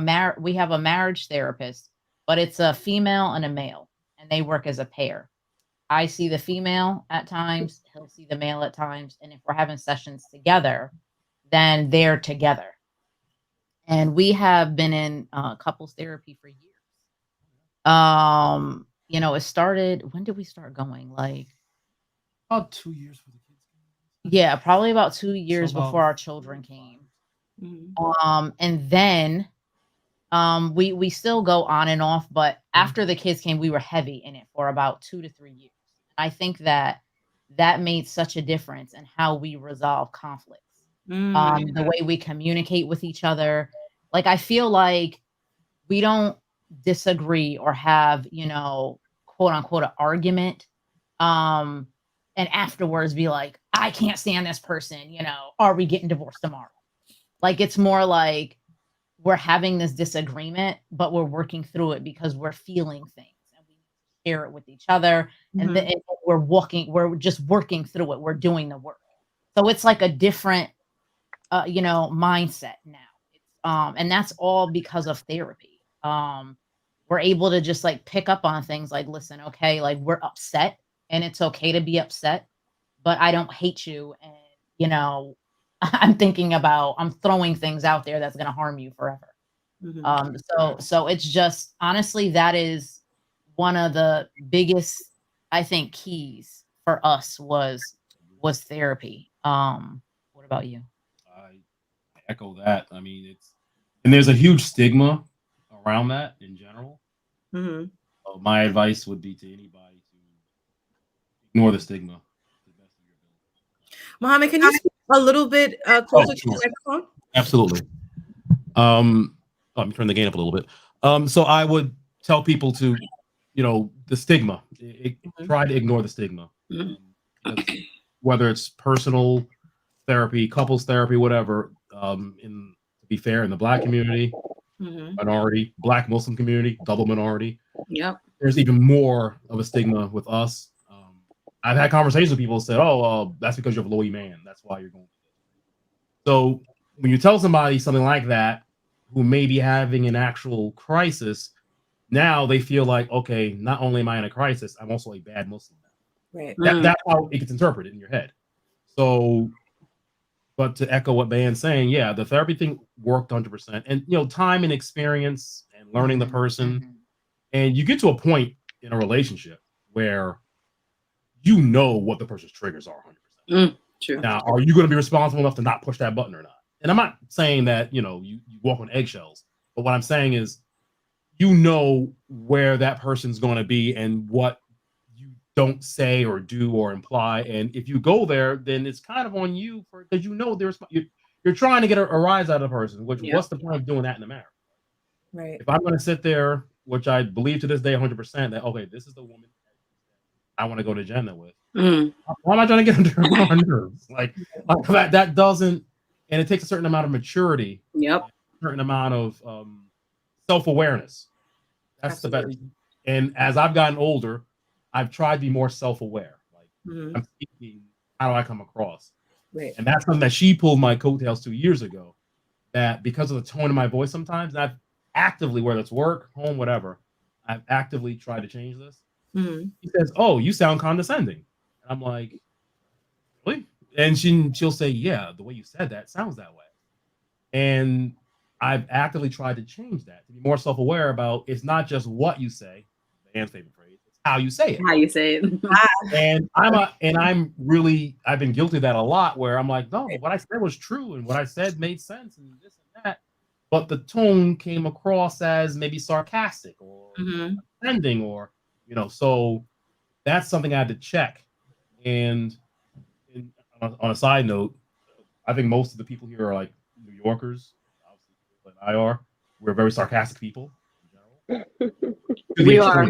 marriage therapist, but it's a female and a male, and they work as a pair. I see the female at times, he'll see the male at times, and if we're having sessions together, then they're together. And we have been in couples therapy for years. It started, when did we start going? Like about 2 years for the kids. Yeah, probably about 2 years before our children came. And then we still go on and off, but after the kids came, we were heavy in it for about 2 to 3 years. I think that made such a difference in how we resolve conflicts. The way we communicate with each other. Like, I feel like we don't disagree or have, quote unquote, an argument. And afterwards be like, I can't stand this person, are we getting divorced tomorrow? Like, it's more like we're having this disagreement, but we're working through it because we're feeling things and we share it with each other. And then we're just working through it. We're doing the work. So it's like a different, mindset now. And that's all because of therapy. We're able to just like pick up on things like, listen, okay, like, we're upset and it's okay to be upset, but I don't hate you. And, I'm throwing things out there that's going to harm you forever. So it's just, honestly, that is one of the biggest, I think, keys for us was therapy. What about you? I echo that. I mean, and there's a huge stigma around that in general. So my advice would be to anybody to ignore the stigma to the best of your ability. Mohammed, can you speak a little bit closer to the microphone? Absolutely. Let me turn the gain up a little bit. So I would tell people to, the stigma. Try to ignore the stigma. Whether it's personal therapy, couples therapy, whatever. To be fair, in the Black community, minority, Black Muslim community, double minority. Yep. There's even more of a stigma with us. I've had conversations with people who said, "Oh, that's because you have a low man. That's why you're going." So when you tell somebody something like that, who may be having an actual crisis, now they feel like, okay, not only am I in a crisis, I'm also a bad Muslim now. Right. That's how it gets interpreted in your head. So but to echo what Bayan's saying, yeah, the therapy thing worked 100%. And, time and experience and learning the person. And you get to a point in a relationship where you know what the person's triggers are 100%. True. Now, are you going to be responsible enough to not push that button or not? And I'm not saying that, you walk on eggshells. But what I'm saying is, where that person's going to be and what you don't say or do or imply. And if you go there, then it's kind of on you because you're trying to get a rise out of the person, which what's the point of doing that in a marriage? Right. If I'm going to sit there, which I believe to this day 100%, that, okay, this is the woman I want to go to Jannah with. Why am I trying to get under her nerves? Like that doesn't, and it takes a certain amount of maturity. Yep. A certain amount of self-awareness. That's the best. And as I've gotten older, I've tried to be more self-aware. Like I'm thinking, how do I come across? Right. And that's something that she pulled my coattails 2 years ago. That because of the tone of my voice, sometimes I've actively, whether it's work, home, whatever, I've actively tried to change this. He says, "Oh, you sound condescending," and I'm like, "Really?" And she'll say, "Yeah, the way you said that sounds that way." And I've actively tried to change that, to be more self-aware about it's not just what you say, Dan's favorite phrase, it's how you say it. How you say it. And I've been guilty of that a lot, where I'm like, no, what I said was true and what I said made sense and this and that. But the tone came across as maybe sarcastic or offending or, so that's something I had to check. And on a side note, I think most of the people here are like New Yorkers, obviously, like I are. We're very sarcastic people in general. We are.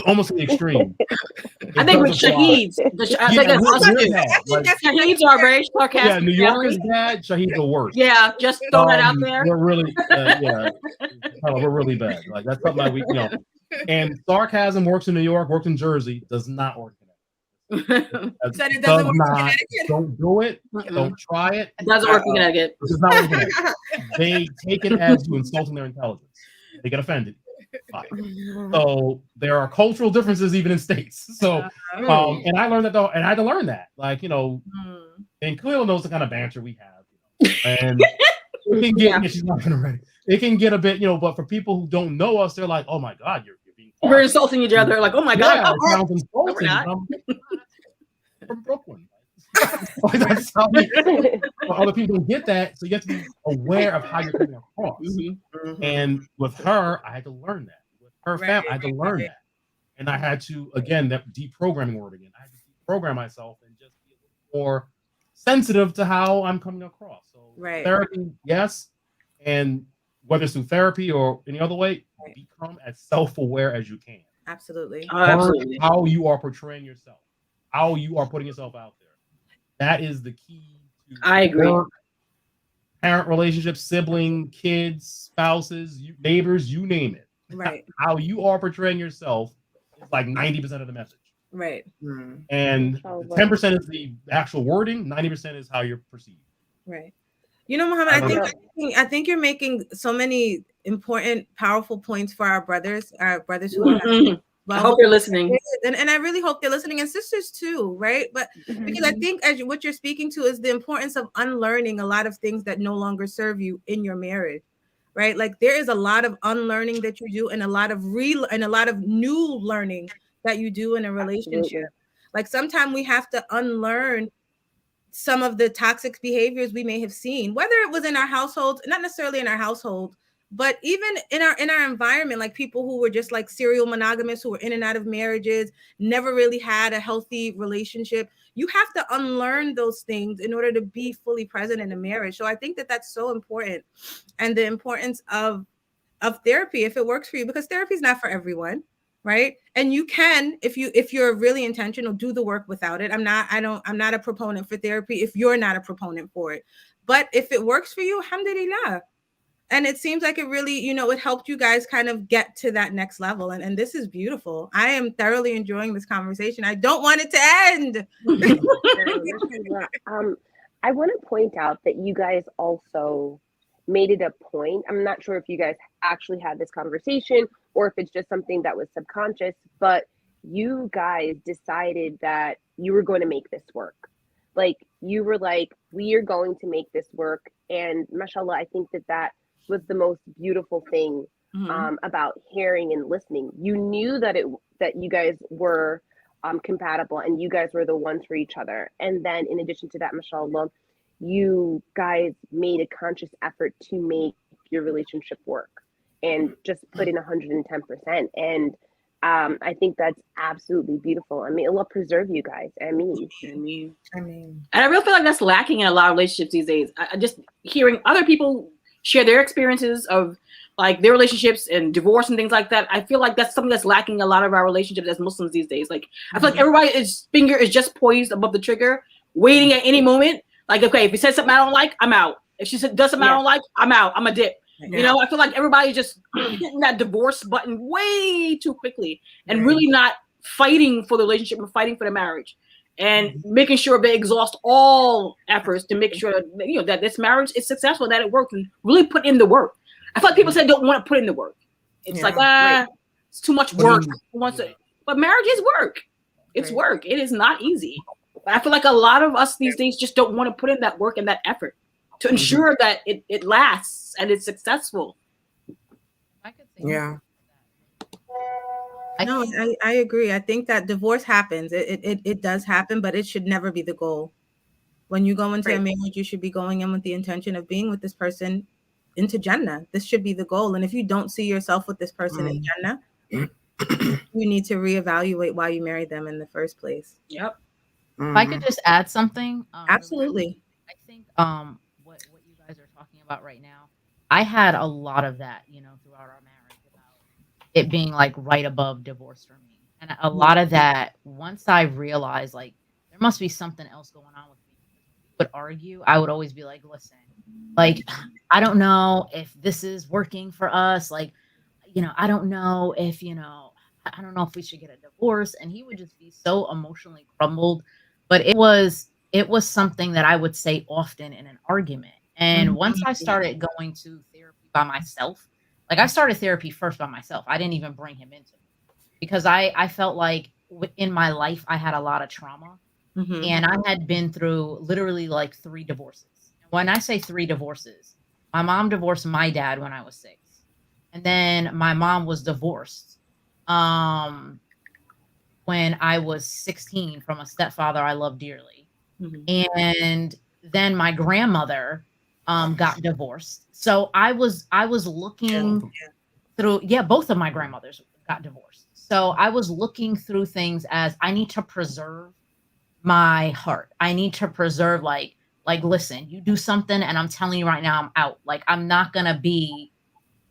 Almost to the extreme. I think with Shaheeds. Shaheeds are very sarcastic. Yeah, New York is bad. Shaheeds are worse. Yeah, just throw that out there. We're really, we're really bad. Like that's something that we, and sarcasm works in New York, works in Jersey, does not work in Connecticut. Said it doesn't work in Connecticut. Don't do it. Don't try it. It doesn't work in Connecticut. This is not working. They take it as you insulting their intelligence. They get offended. So there are cultural differences even in states. So and I learned that though, and I had to learn that. Like, and Khalil knows the kind of banter we have. And it can get she's not gonna ready. It can get a bit, but for people who don't know us, they're like, oh my God, you're being harsh. We're insulting each other, like, oh my God. Yeah, sounds insulting. I'm from Brooklyn. That's how other people don't get that. So you have to be aware of how you're coming across. And with her, I had to learn that. With her family, I had to learn that. And I had to, again, that deprogramming word again. I had to deprogram myself and just be a little more sensitive to how I'm coming across. So therapy, yes. And whether it's through therapy or any other way, become as self-aware as you can. Absolutely. Absolutely. How you are portraying yourself, how you are putting yourself out there. That is the key to I agree. Parent relationships, sibling, kids, spouses, neighbors, you name it. Right. How you are portraying yourself is like 90% of the message. Right. And 10% is the actual wording, 90% is how you're perceived. Right. Muhammad, I think you're making so many important, powerful points for our brothers who are I hope you're listening. And I really hope they're listening, and sisters too, right? But because I think what you're speaking to is the importance of unlearning a lot of things that no longer serve you in your marriage, right? Like there is a lot of unlearning that you do and a lot of new learning that you do in a relationship. Absolutely. Like sometimes we have to unlearn some of the toxic behaviors we may have seen, whether it was in our household, not necessarily in our household, but even in our environment, like people who were just like serial monogamous, who were in and out of marriages, never really had a healthy relationship. You have to unlearn those things in order to be fully present in a marriage. So I think that that's so important, and the importance of therapy, if it works for you, because therapy is not for everyone, right? And you can, if you're really intentional, do the work without it. I'm not a proponent for therapy if you're not a proponent for it. But if it works for you, alhamdulillah. And it seems like it really, it helped you guys kind of get to that next level. And this is beautiful. I am thoroughly enjoying this conversation. I don't want it to end. I want to point out that you guys also made it a point. I'm not sure if you guys actually had this conversation or if it's just something that was subconscious, but you guys decided that you were going to make this work. Like you were like, we are going to make this work. And mashallah, I think that was the most beautiful thing about hearing and listening. You knew that you guys were compatible and you guys were the ones for each other. And then in addition to that, mashallah, you guys made a conscious effort to make your relationship work and just put in 110%. And I think that's absolutely beautiful. I mean, Allah preserve you guys. I mean, and I really feel like that's lacking in a lot of relationships these days. I just hearing other people share their experiences of like their relationships and divorce and things like that. I feel like that's something that's lacking in a lot of our relationships as Muslims these days. Like I feel like everybody's finger is just poised above the trigger, waiting at any moment. Like, okay, if he says something I don't like, I'm out. If she does something I don't like, I'm out. I'm a dip. You know, I feel like everybody's just hitting that divorce button way too quickly and really not fighting for the relationship and fighting for the marriage and making sure they exhaust all efforts to make sure that, you know, that this marriage is successful, that it works, and really put in the work. I feel like people say don't want to put in the work. It's like, it's too much work. But marriage is work. It's work. It is not easy. But I feel like a lot of us these days just don't want to put in that work and that effort to ensure that it lasts and it's successful. Yeah. No, I agree. I think that divorce happens. It does happen, but it should never be the goal. When you go into a marriage, you should be going in with the intention of being with this person into Jannah. This should be the goal. And if you don't see yourself with this person in Jannah, you need to reevaluate why you married them in the first place. Yep. If I could just add something. Absolutely. I think what you guys are talking about right now, I had a lot of that, you know, throughout our marriage about it being like right above divorce for me. And a lot of that, once I realized like there must be something else going on with me. We would argue, I would always be like, listen, like, I don't know if this is working for us. Like, you know, I don't know if, you know, I don't know if we should get a divorce. And he would just be so emotionally crumbled. But it was something that I would say often in an argument. And once I started going to therapy by myself, like I started therapy first by myself. I didn't even bring him into it because I felt like in my life, I had a lot of trauma and I had been through literally like 3 divorces. When I say 3 divorces, my mom divorced my dad when I was 6. And then my mom was divorced when I was 16 from a stepfather I love dearly. And then my grandmother got divorced. So I was looking through, both of my grandmothers got divorced. So I was looking through things as I need to preserve my heart. I need to preserve like, listen, you do something and I'm telling you right now, I'm out. Like, I'm not going to be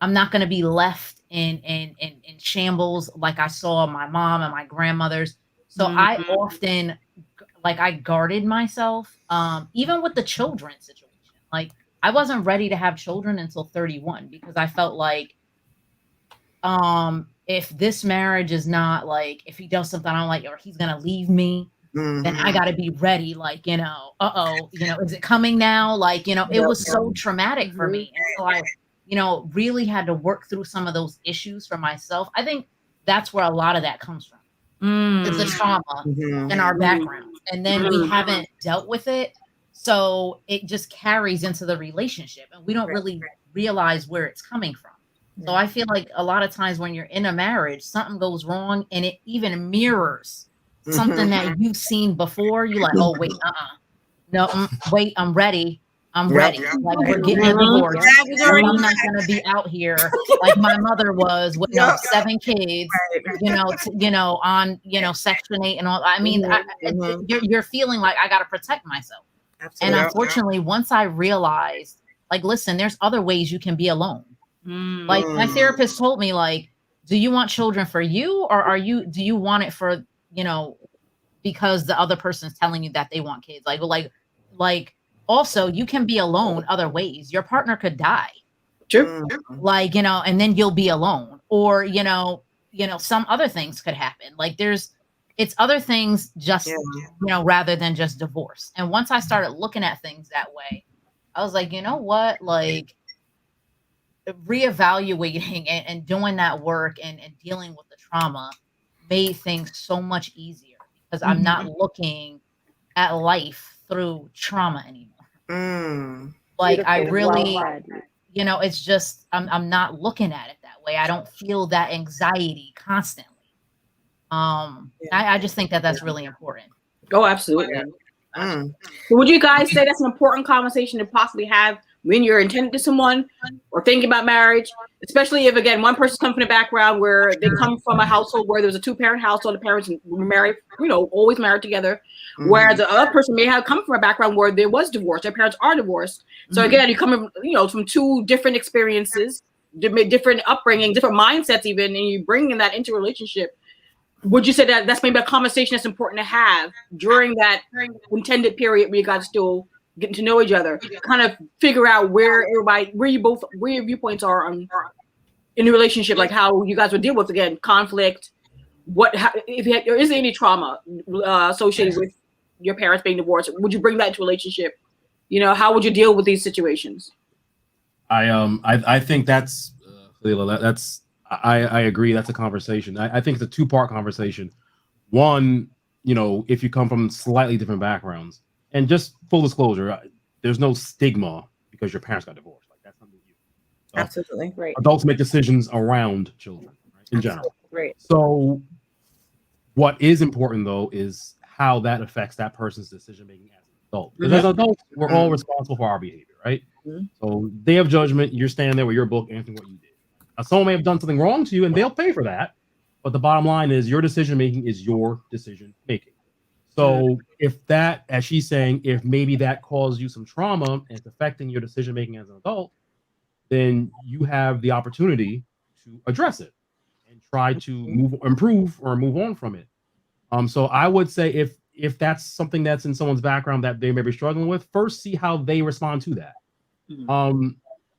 left in shambles like I saw my mom and my grandmothers. So I often I guarded myself, even with the children situation. Like I wasn't ready to have children until 31 because I felt like if this marriage is not like, if he does something I don't like or he's gonna leave me, then I gotta be ready. Like, you know, you know, is it coming now? Like, you know, it was so traumatic for me. And so I, you know, really had to work through some of those issues for myself. I think that's where a lot of that comes from. It's the trauma in our background. And then we haven't dealt with it. So it just carries into the relationship and we don't really realize where it's coming from. So I feel like a lot of times when you're in a marriage, something goes wrong and it even mirrors something that you've seen before. You're like, oh, wait, no, wait, I'm ready. I'm ready. Like we're getting a divorce. I'm not gonna be out here like my mother was with 7 kids, you know, on Section 8 and all. I mean, you're feeling like I gotta protect myself. Absolutely. And unfortunately, once I realized, like, listen, there's other ways you can be alone. Like my therapist told me, like, do you want children for you or do you want it for, you know, because the other person's telling you that they want kids? Like. Also, you can be alone other ways. Your partner could die. True. Like, you know, and then you'll be alone. Or, you know, some other things could happen. Like it's other things just, you know, rather than just divorce. And once I started looking at things that way, I was like, you know what? Like reevaluating and doing that work and dealing with the trauma made things so much easier because I'm not looking at life through trauma anymore. Like Beautiful. I really, Well said. you know, it's just I'm not looking at it that way. I don't feel that anxiety constantly. I just think that that's really important. Oh, absolutely. Would you guys say that's an important conversation to possibly have when you're intended to someone or thinking about marriage, especially if, again, one person's come from a background where they come from a household where there was a 2-parent household, the parents were married, you know, always married together, whereas the other person may have come from a background where there was divorce, their parents are divorced. So again, you come, you know, from 2 different experiences, different upbringing, different mindsets even, and you bring that into a relationship. Would you say that that's maybe a conversation that's important to have during that intended period where you guys still getting to know each other, kind of figure out where your viewpoints are on in the relationship, like how you guys would deal with, again, conflict, is there any trauma associated with your parents being divorced? Would you bring that into a relationship? You know, how would you deal with these situations? I think that's that's I agree. That's a conversation. I think it's a 2-part conversation. One, you know, if you come from slightly different backgrounds, and just full disclosure, there's no stigma because your parents got divorced. Like that's something you. Absolutely. Right. Adults make decisions around children, right, in general. Right. So what is important though is how that affects that person's decision making as an adult. Because as adults, we're all responsible for our behavior, right? So they have judgment. You're standing there with your book answering what you did. Now, someone may have done something wrong to you, and they'll pay for that. But the bottom line is your decision making is your decision making. So if that, as she's saying, if maybe that caused you some trauma and it's affecting your decision making as an adult, then you have the opportunity to address it and try to improve or move on from it. So I would say if that's something that's in someone's background that they may be struggling with, first see how they respond to that.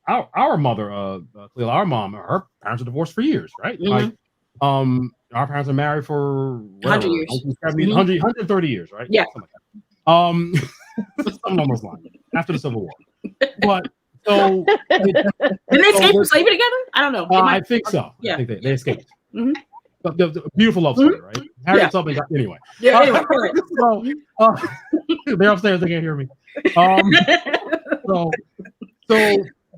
Our mother, Cleo, our mom, her parents are divorced for years, right? Like, our parents are married for 100 years, 130 years, right? Yeah. Something along those lines after the Civil War. But so did they escape from slavery together? I don't know. I think so. Yeah. I think they escaped. But the beautiful love story, right? Harriet Tubman got anyway. Yeah. Anyway, so they're upstairs. They can't hear me.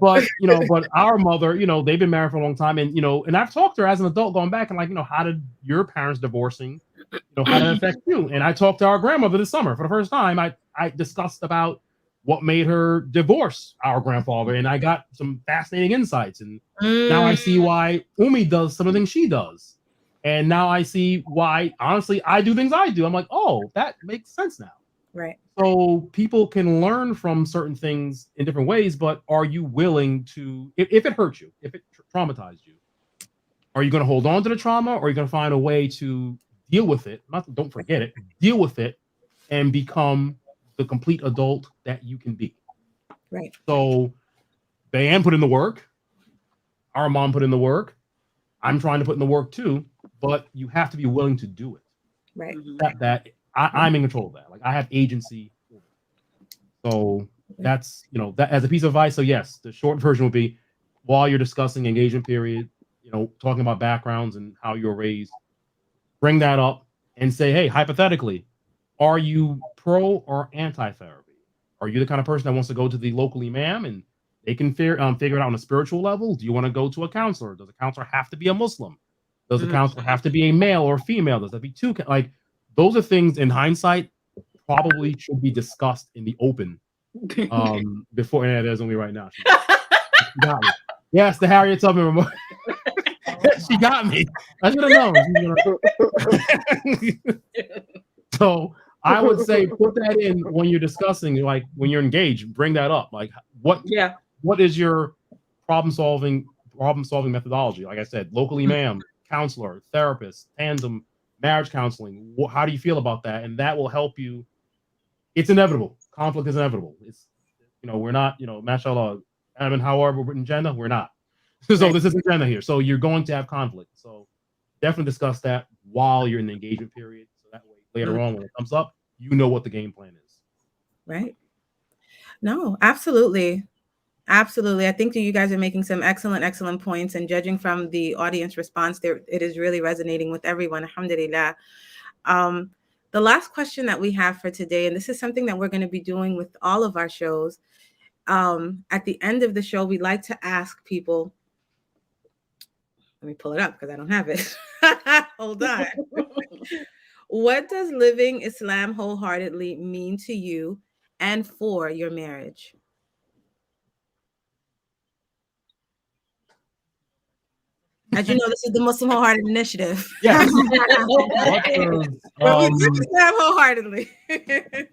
But you know, but our mother, you know, they've been married for a long time, and you know, and I've talked to her as an adult, going back and like, you know, how did your parents divorcing, you know, how did it affect you? And I talked to our grandmother this summer for the first time. I discussed about what made her divorce our grandfather, and I got some fascinating insights. And now I see why Umi does some of the things she does, and now I see why, honestly, I do things I do. I'm like, oh, that makes sense now. Right. So people can learn from certain things in different ways, but are you willing to, if it hurt you, if it traumatized you, are you going to hold on to the trauma, or are you going to find a way to deal with it? Don't forget it, deal with it, and become the complete adult that you can be. Right. So Diane put in the work. Our mom put in the work. I'm trying to put in the work too, but you have to be willing to do it. Right. I'm in control of that. Like I have agency. So that's, you know, that as a piece of advice. So yes, the short version would be, while you're discussing engagement period, you know, talking about backgrounds and how you're raised, bring that up and say, hey, hypothetically, are you pro or anti-therapy? Are you the kind of person that wants to go to the local imam and they can figure it out on a spiritual level? Do you want to go to a counselor? Does a counselor have to be a Muslim? Does the counselor have to be a male or female? Does that be two? Like, those are things in hindsight probably should be discussed in the open before. And there's only right now. She got me. Yes, the Harriet Tubman remote. She got me. I should have known. So I would say put that in when you're discussing, like when you're engaged, bring that up. Like what is your problem solving methodology? Like I said, local imam, counselor, therapist, tandem, marriage counseling. How do you feel about that? And that will help you. It's inevitable. Conflict is inevitable. It's, you know, we're not, you know, mashallah, Adam and Hawa were in Jannah. We're not. So this isn't Jannah here. So you're going to have conflict. So definitely discuss that while you're in the engagement period. So that way later on when it comes up, you know what the game plan is. Right. No, absolutely. Absolutely. I think that you guys are making some excellent points, and judging from the audience response there, it is really resonating with everyone. Alhamdulillah. The last question that we have for today, and this is something that we're going to be doing with all of our shows. At the end of the show, we like to ask people. Let me pull it up because I don't have it. Hold on. What does living Islam wholeheartedly mean to you and for your marriage? As you know, this is the Muslim Wholehearted Initiative. Yeah. But we live Islam wholeheartedly.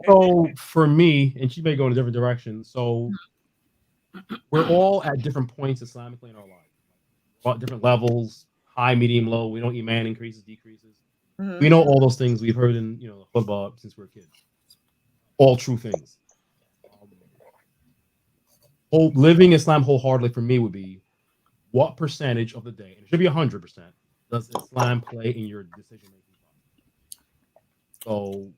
So for me, and she may go in a different direction. So we're all at different points Islamically in our lives. We're all at different levels, high, medium, low. We know Iman increases, decreases. Mhm. We know all those things we've heard in the football since we were kids. All true things. Living Islam wholeheartedly for me would be, what percentage of the day, and it should be 100%, does Islam play in your decision making process? So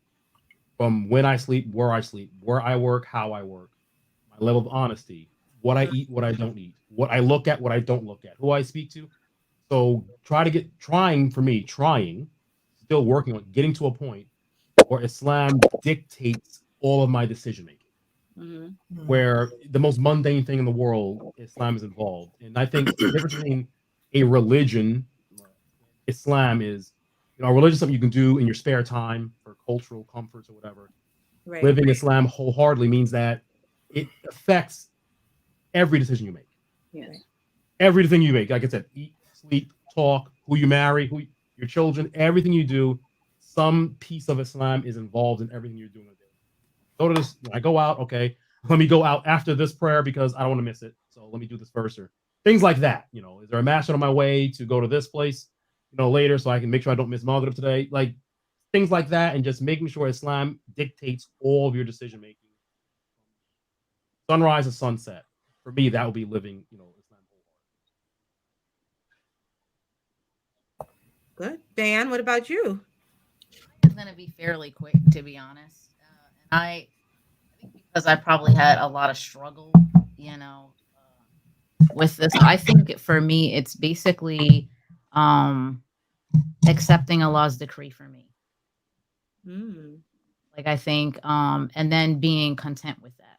from when I sleep, where I work, how I work, my level of honesty, what I eat, what I don't eat, what I look at, what I don't look at, who I speak to. So trying, still working on getting to a point where Islam dictates all of my decision making. Mm-hmm. Where the most mundane thing in the world, Islam is involved. And I think the difference between a religion, Islam is, a religion is something you can do in your spare time for cultural comforts or whatever. Right. Living Islam wholeheartedly means that it affects every decision you make. Yes. Everything you make, like I said, eat, sleep, talk, who you marry, your children, everything you do, some piece of Islam is involved in everything you're doing. Go to this. I go out. Okay, let me go out after this prayer because I don't want to miss it. So let me do this first, or things like that. Is there a masjid on my way to go to this place, later, so I can make sure I don't miss Maghrib today? Like things like that, and just making sure Islam dictates all of your decision making, sunrise to sunset. For me, that would be living, Islam wholeheartedly. Good, Dan. What about you? It's going to be fairly quick, to be honest. And I think because I probably had a lot of struggle, with this. I think for me, it's basically accepting Allah's decree for me. Like I think, and then being content with that.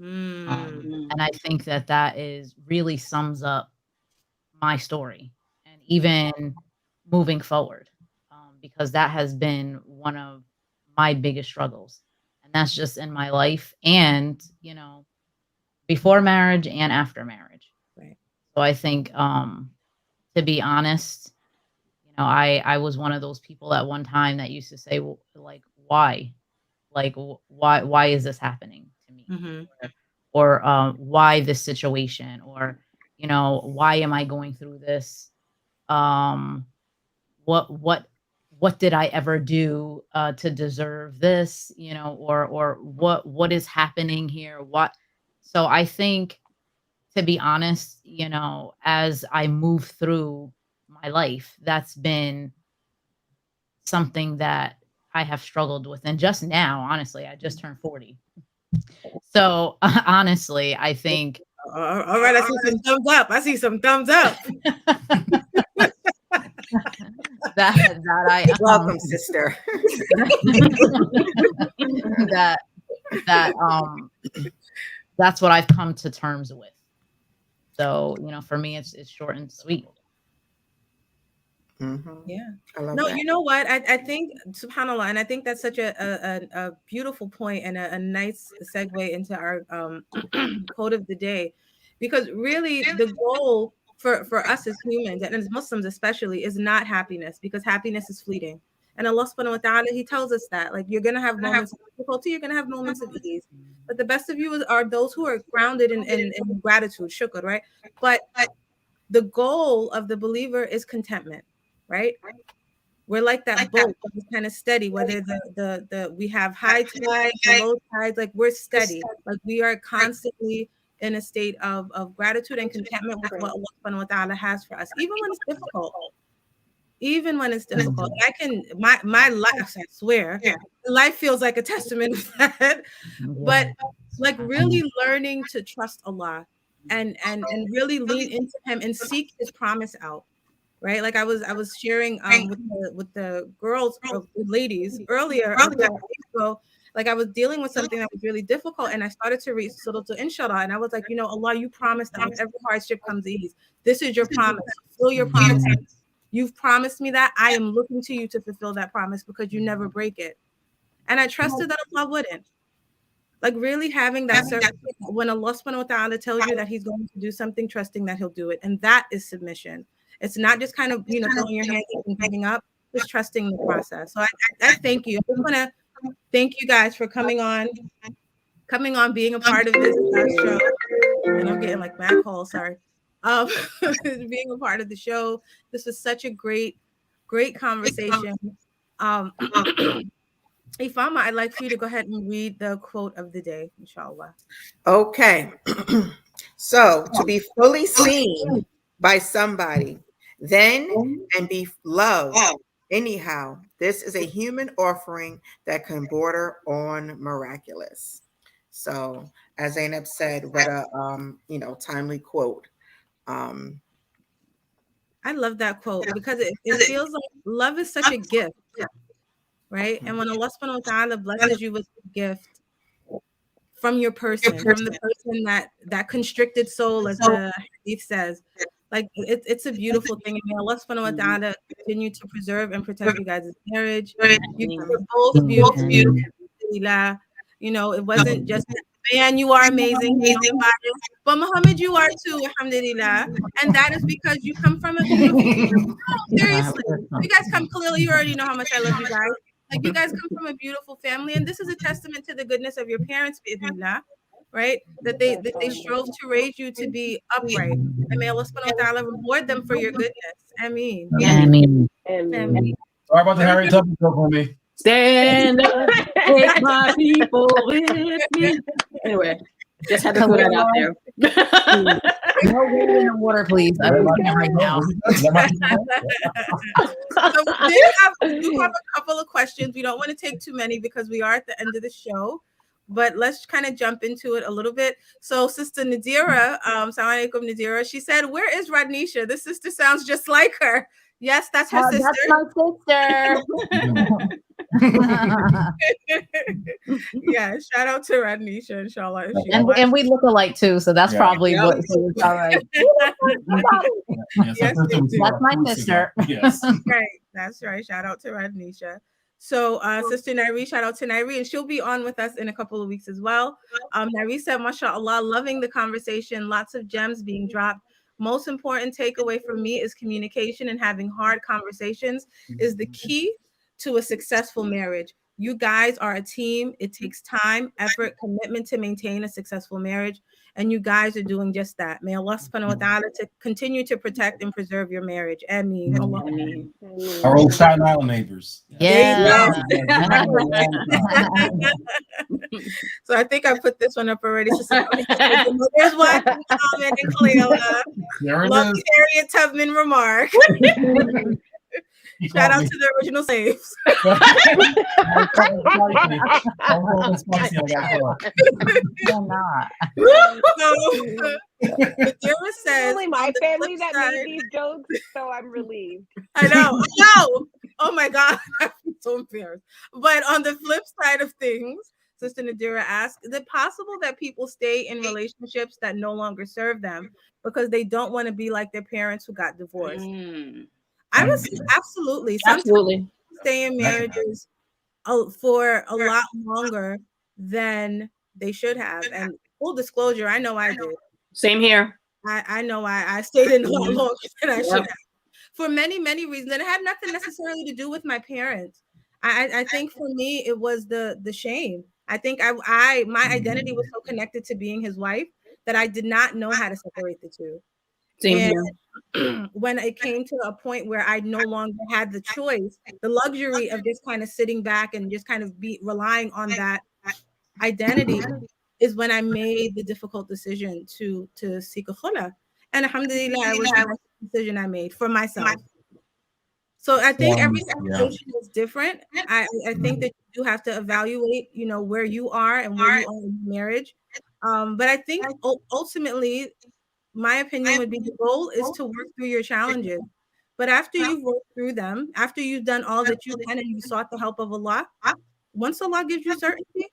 And I think that is really sums up my story, and even moving forward, because that has been one of my biggest struggles, and that's just in my life, and before marriage and after marriage. Right. So I think, to be honest, I was one of those people at one time that used to say, well, like, why? Like, why is this happening to me? Mm-hmm. Or why this situation? Or, why am I going through this? What did I ever do to deserve this? Or what is happening here? So I think, to be honest, as I move through my life, that's been something that I have struggled with. And just now, honestly, I just turned 40. So honestly, I think. All right, I see some thumbs up. that I welcome, sister. That's what I've come to terms with. So for me, it's short and sweet. Mm-hmm. Yeah. I love no, that. You know what? I think, subhanAllah, and I think that's such a beautiful point and a nice segue into our quote of the day, because really the goal for us as humans and as Muslims especially is not happiness, because happiness is fleeting. And Allah subhanahu wa ta'ala, He tells us that, like, you're going to have moments of difficulty, you're going to have moments of ease, but the best of you are those who are grounded in gratitude, shukr, right? But the goal of the believer is contentment. Right? We're like that boat that is kind of steady, whether the we have high tides, low tides, like we're steady. Like we are constantly in a state of gratitude and contentment with what Allah subhanahu wa ta'ala has for us, even when it's difficult. I can my life, I swear, life feels like a testament of that. But like really learning to trust Allah and really lean into Him and seek His promise out. right? Like I was sharing with the girls with ladies earlier ago, like I was dealing with something that was really difficult, and I started to read Surah Inshallah, and I was like, you know, Allah, you promised that with every hardship comes ease. This is your promise. Fulfill your promise. You've promised me that. I am looking to you to fulfill that promise because you never break it. And I trusted that Allah wouldn't. Like really having that certainty when Allah subhanahu wa ta'ala tells you that he's going to do something, trusting that he'll do it. And that is submission. It's not just kind of, you know, throwing your hands up and giving up, just trusting the process. So I thank you. I just want to thank you guys for coming on, being a part of this show. And I'm getting like mad calls, sorry. Being a part of the show. This was such a great conversation. Ifama, I'd like for you to go ahead and read the quote of the day, inshallah. Okay. So to be fully seen by somebody, then and be loved anyhow, this is a human offering that can border on miraculous. So as Zainab said, what a timely quote. I love that quote because it feels like love is such a gift. Right? And when Allah subhanahu wa ta'ala blesses you with a gift from your person, from the person that constricted soul, as the hadith says, like it's a beautiful thing. And may Allah subhanahu wa ta'ala continue to preserve and protect you guys' marriage. You guys are both beautiful. You know, it wasn't just man, you are amazing, but Muhammad, you are too, alhamdulillah. And that is because you come from a beautiful seriously. You guys come clearly, you already know how much I love you guys. Like you guys come from a beautiful family, and this is a testament to the goodness of your parents, bi'idhnillah, right? That they strove to raise you to be upright. And may Allah subhanahu wa ta'ala reward them for your goodness. Ameen. Ameen. Ameen. Sorry about the Harry Tubman joke on me. Stand up, take my people with me. Anyway, just had to throw that out there. No water in the water, please. I'm looking right now. So we do have a couple of questions. We don't want to take too many because we are at the end of the show, but let's kind of jump into it a little bit. So Sister Nadira, Assalamu alaikum Nadira, she said, where is Radnisha? This sister sounds just like her. Yes, that's her sister. That's my sister. Yeah, shout out to Radnisha, inshallah. And we look alike too, so that's probably what. So it's all right. Yes, that's my sister. Yes. Right, that's right. Shout out to Radnisha. So Sister Nairi, shout out to Nairi, and she'll be on with us in a couple of weeks as well. Nairi said, mashallah, loving the conversation, lots of gems being dropped. Most important takeaway for me is communication, and having hard conversations is the key to a successful marriage. You guys are a team. It takes time, effort, commitment to maintain a successful marriage, and you guys are doing just that. May Allah subhanahu wa ta'ala to continue to protect and preserve your marriage. Ameen. Ameen. Our old Staten Island neighbors. Yeah. So I think I put this one up already. There's one comment and Cleola. Love the Harriet Tubman remark. Shout out to the original slaves. Nadira says, only my family that made these jokes, so I'm relieved. I know. Oh my God, I'm so embarrassed. But on the flip side of things, Sister Nadira asked, is it possible that people stay in relationships that no longer serve them because they don't want to be like their parents who got divorced? I would say absolutely. Sometimes stay in marriages for a lot longer than they should have. And full disclosure, I know I did. Same here. I know I stayed in a lot longer than I should have. For many, many reasons. And it had nothing necessarily to do with my parents. I think for me, it was the shame. I think my identity was so connected to being his wife that I did not know how to separate the two. Same here. When it came to a point where I no longer had the choice, the luxury of just kind of sitting back and just kind of relying on that identity is when I made the difficult decision to seek a khula. And alhamdulillah, it was the best decision I made for myself. So I think every situation is different. I think that you do have to evaluate, where you are and where you are in marriage. But I think ultimately, my opinion would be the goal is to work through your challenges. But after you've worked through them, after you've done all that you can and you sought the help of Allah, once Allah gives you certainty,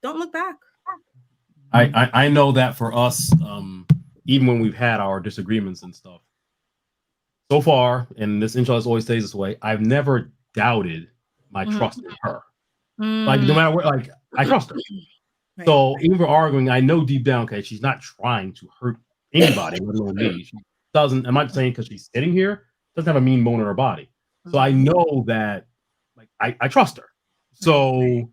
don't look back. I know that for us, even when we've had our disagreements and stuff, so far, and this inshallah always stays this way, I've never doubted my trust in her. Like no matter what, like I trust her. Right. So even for arguing, I know deep down, okay, she's not trying to hurt anybody, let alone me. She doesn't. I'm not saying because she's sitting here, doesn't have a mean bone in her body. So I know that, like, I trust her. So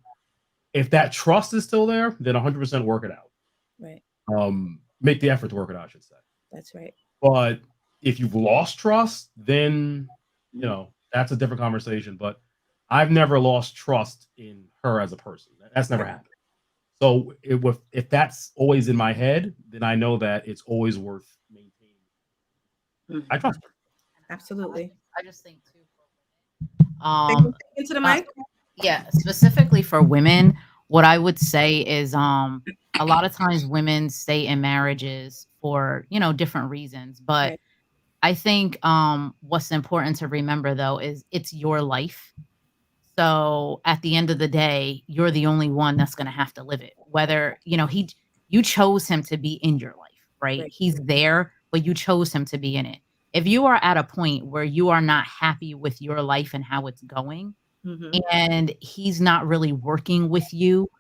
if that trust is still there, then 100% work it out. Right. Make the effort to work it out, I should say. That's right. But if you've lost trust, then that's a different conversation. But I've never lost trust in her as a person. That's never happened. So if that's always in my head, then I know that it's always worth maintaining. I trust her. Absolutely. I just think too. Into the mic. Yeah, specifically for women, what I would say is a lot of times women stay in marriages for different reasons, but right. I think what's important to remember though is it's your life. So at the end of the day, you're the only one that's going to have to live it. Whether, you chose him to be in your life, right? He's there, but you chose him to be in it. If you are at a point where you are not happy with your life and how it's going, and he's not really working with you,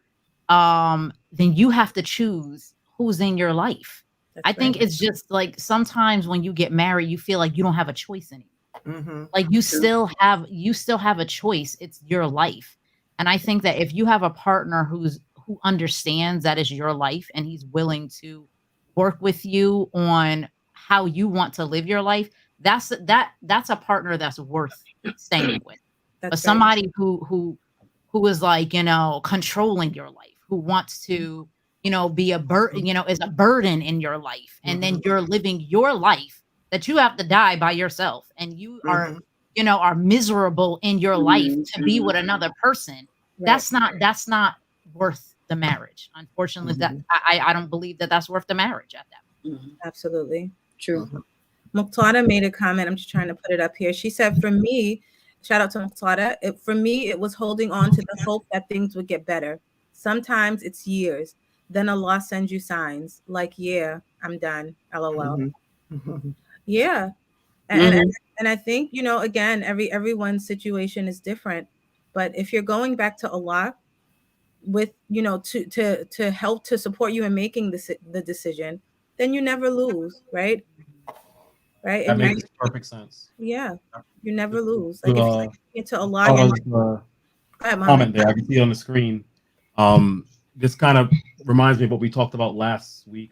then you have to choose who's in your life. I think it's just like sometimes when you get married, you feel like you don't have a choice anymore. Like you still have a choice. It's your life. And I think that if you have a partner who understands that is your life and he's willing to work with you on how you want to live your life, that's a partner that's worth staying with. But somebody who is like, controlling your life, who wants to, be a burden, is a burden in your life. And then you're living your life that you have to die by yourself and you are miserable in your life to be with another person. Right. That's not worth the marriage. Unfortunately, that I don't believe that that's worth the marriage at that point. Absolutely. True. Muqtada made a comment. I'm just trying to put it up here. She said, for me, shout out to Muqtada. For me, it was holding on to the hope that things would get better. Sometimes it's years. Then Allah sends you signs like, yeah, I'm done. LOL. Yeah. And I think, again, everyone's situation is different. But if you're going back to Allah with, to help to support you in making the decision, then you never lose, right? Right. That makes perfect sense. Yeah. You never lose. Like if you get to Allah. Comment there. I can see it on the screen. This kind of reminds me of what we talked about last week.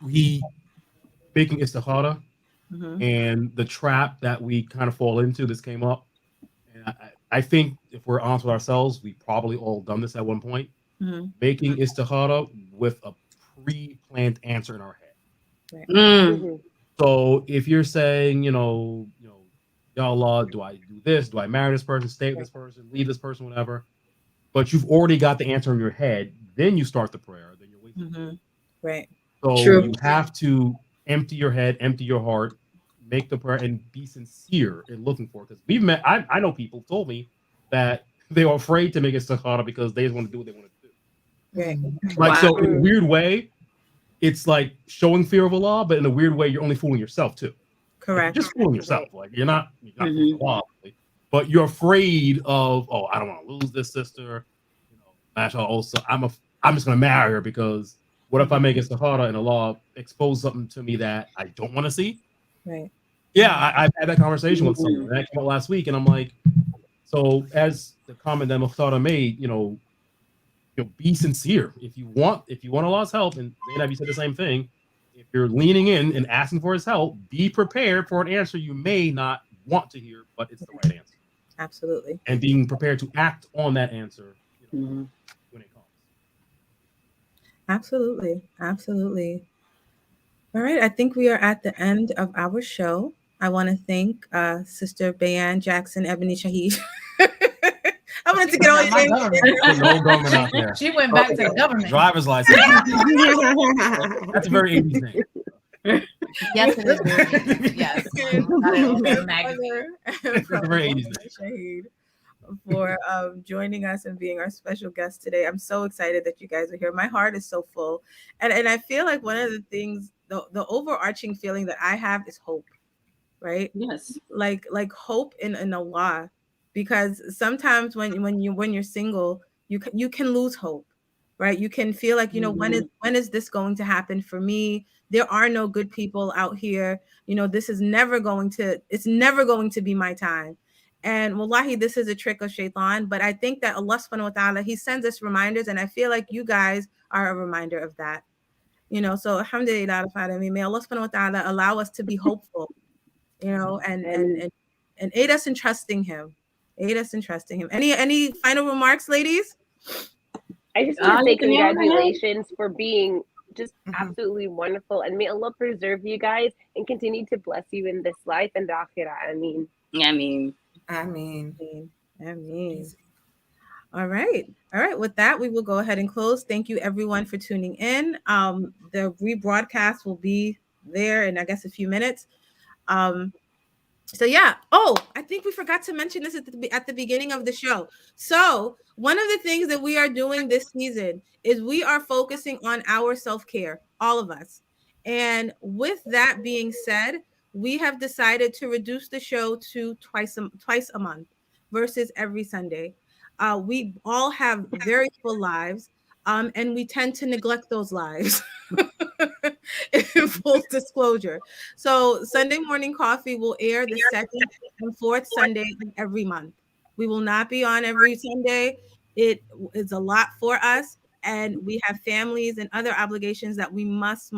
He making istikhara and the trap that we kind of fall into. This came up, and I think if we're honest with ourselves, we probably all done this at one point. Making istikhara with a pre-planned answer in our head. Right. So if you're saying, Ya Allah, do I do this? Do I marry this person? Stay with this person? Leave this person? Whatever. But you've already got the answer in your head. Then you start the prayer. Then you're waiting. Right. So you have to empty your head, empty your heart, make the prayer, and be sincere in looking for it. Because we've met, I know people told me that they are afraid to make istikhara because they just want to do what they want to do. Right. Like, so in a weird way, it's like showing fear of Allah, but in a weird way, you're only fooling yourself too. Correct. You're just fooling yourself. Like you're not fooling Allah, but you're afraid of, I don't want to lose this sister. Mashallah, also, I'm just gonna marry her because what if I make istikhara and Allah expose something to me that I don't want to see? Right. Yeah, I've had that conversation with someone that came out last week, and I'm like, so as the comment that Muqtada made, be sincere. If you want Allah's help, and Zainab, you said the same thing. If you're leaning in and asking for His help, be prepared for an answer you may not want to hear, but it's the right answer. Absolutely. And being prepared to act on that answer when it comes. Absolutely. Absolutely. All right. I think we are at the end of our show. I want to thank Sister Bayan Jackson Ebony Shahid. I wanted to get all your names. No government out there. She went back to the government. Driver's license. That's a very easy thing. Yes, it is very 80s. Yes. Got it over in the magazine. Very 80s. Shahid, for joining us and being our special guest today. I'm so excited that you guys are here. My heart is so full. And I feel like one of the things, the overarching feeling that I have is hope, right? Yes. Like hope in Allah. Because sometimes when you're single, you can lose hope, right? You can feel like, when is this going to happen for me? There are no good people out here. This is it's never going to be my time. And wallahi, this is a trick of shaitan. But I think that Allah subhanahu wa ta'ala, he sends us reminders, and I feel like you guys are a reminder of that. So alhamdulillah, may Allah subhanahu wa ta'ala allow us to be hopeful, and aid us in trusting him. Aid us in trusting him. Any final remarks, ladies? I just want to say congratulations for being just absolutely wonderful, and may Allah preserve you guys and continue to bless you in this life and the akhirah. I mean. All right. With that, we will go ahead and close. Thank you, everyone, for tuning in. The rebroadcast will be there in, I guess, a few minutes. So yeah. Oh, I think we forgot to mention this at the beginning of the show. So one of the things that we are doing this season is we are focusing on our self-care, all of us. And with that being said, we have decided to reduce the show to twice a month versus every Sunday. We all have very full lives, and we tend to neglect those lives. In full disclosure. So Sunday Morning Coffee will air the second and fourth Sunday of every month. We will not be on every Sunday. It is a lot for us, and we have families and other obligations that we must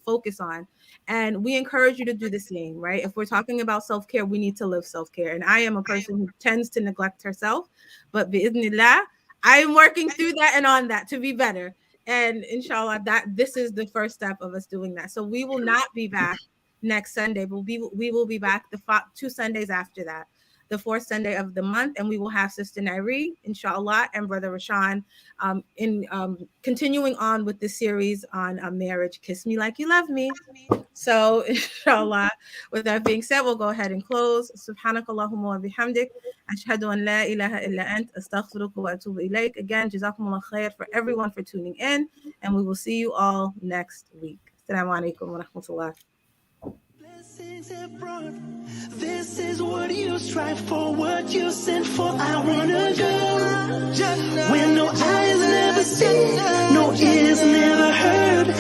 focus on. And we encourage you to do the same, right? If we're talking about self-care, we need to live self-care. And I am a person who tends to neglect herself, but bi'idhnillah, I am working through that and on that to be better. And inshallah, this is the first step of us doing that. So we will not be back next Sunday, but we will be back the 2 Sundays after that, the 4th Sunday of the month, and we will have Sister Nairi, inshallah, and Brother Rashan, in continuing on with the series on marriage. Kiss me like you love me. So inshallah, with that being said, we'll go ahead and close. Subhanakallahumma wa bihamdik. Ashhadu an la ilaha illa ant. Astaghfiruka wa atubu ilayk. Again, jazakumullah khair for everyone for tuning in, and we will see you all next week. Assalamu alaikum wa rahmatullah. Blessings have brought. This is what you strive for, what you sent for. I wanna go where no eyes never seen, no ears never heard.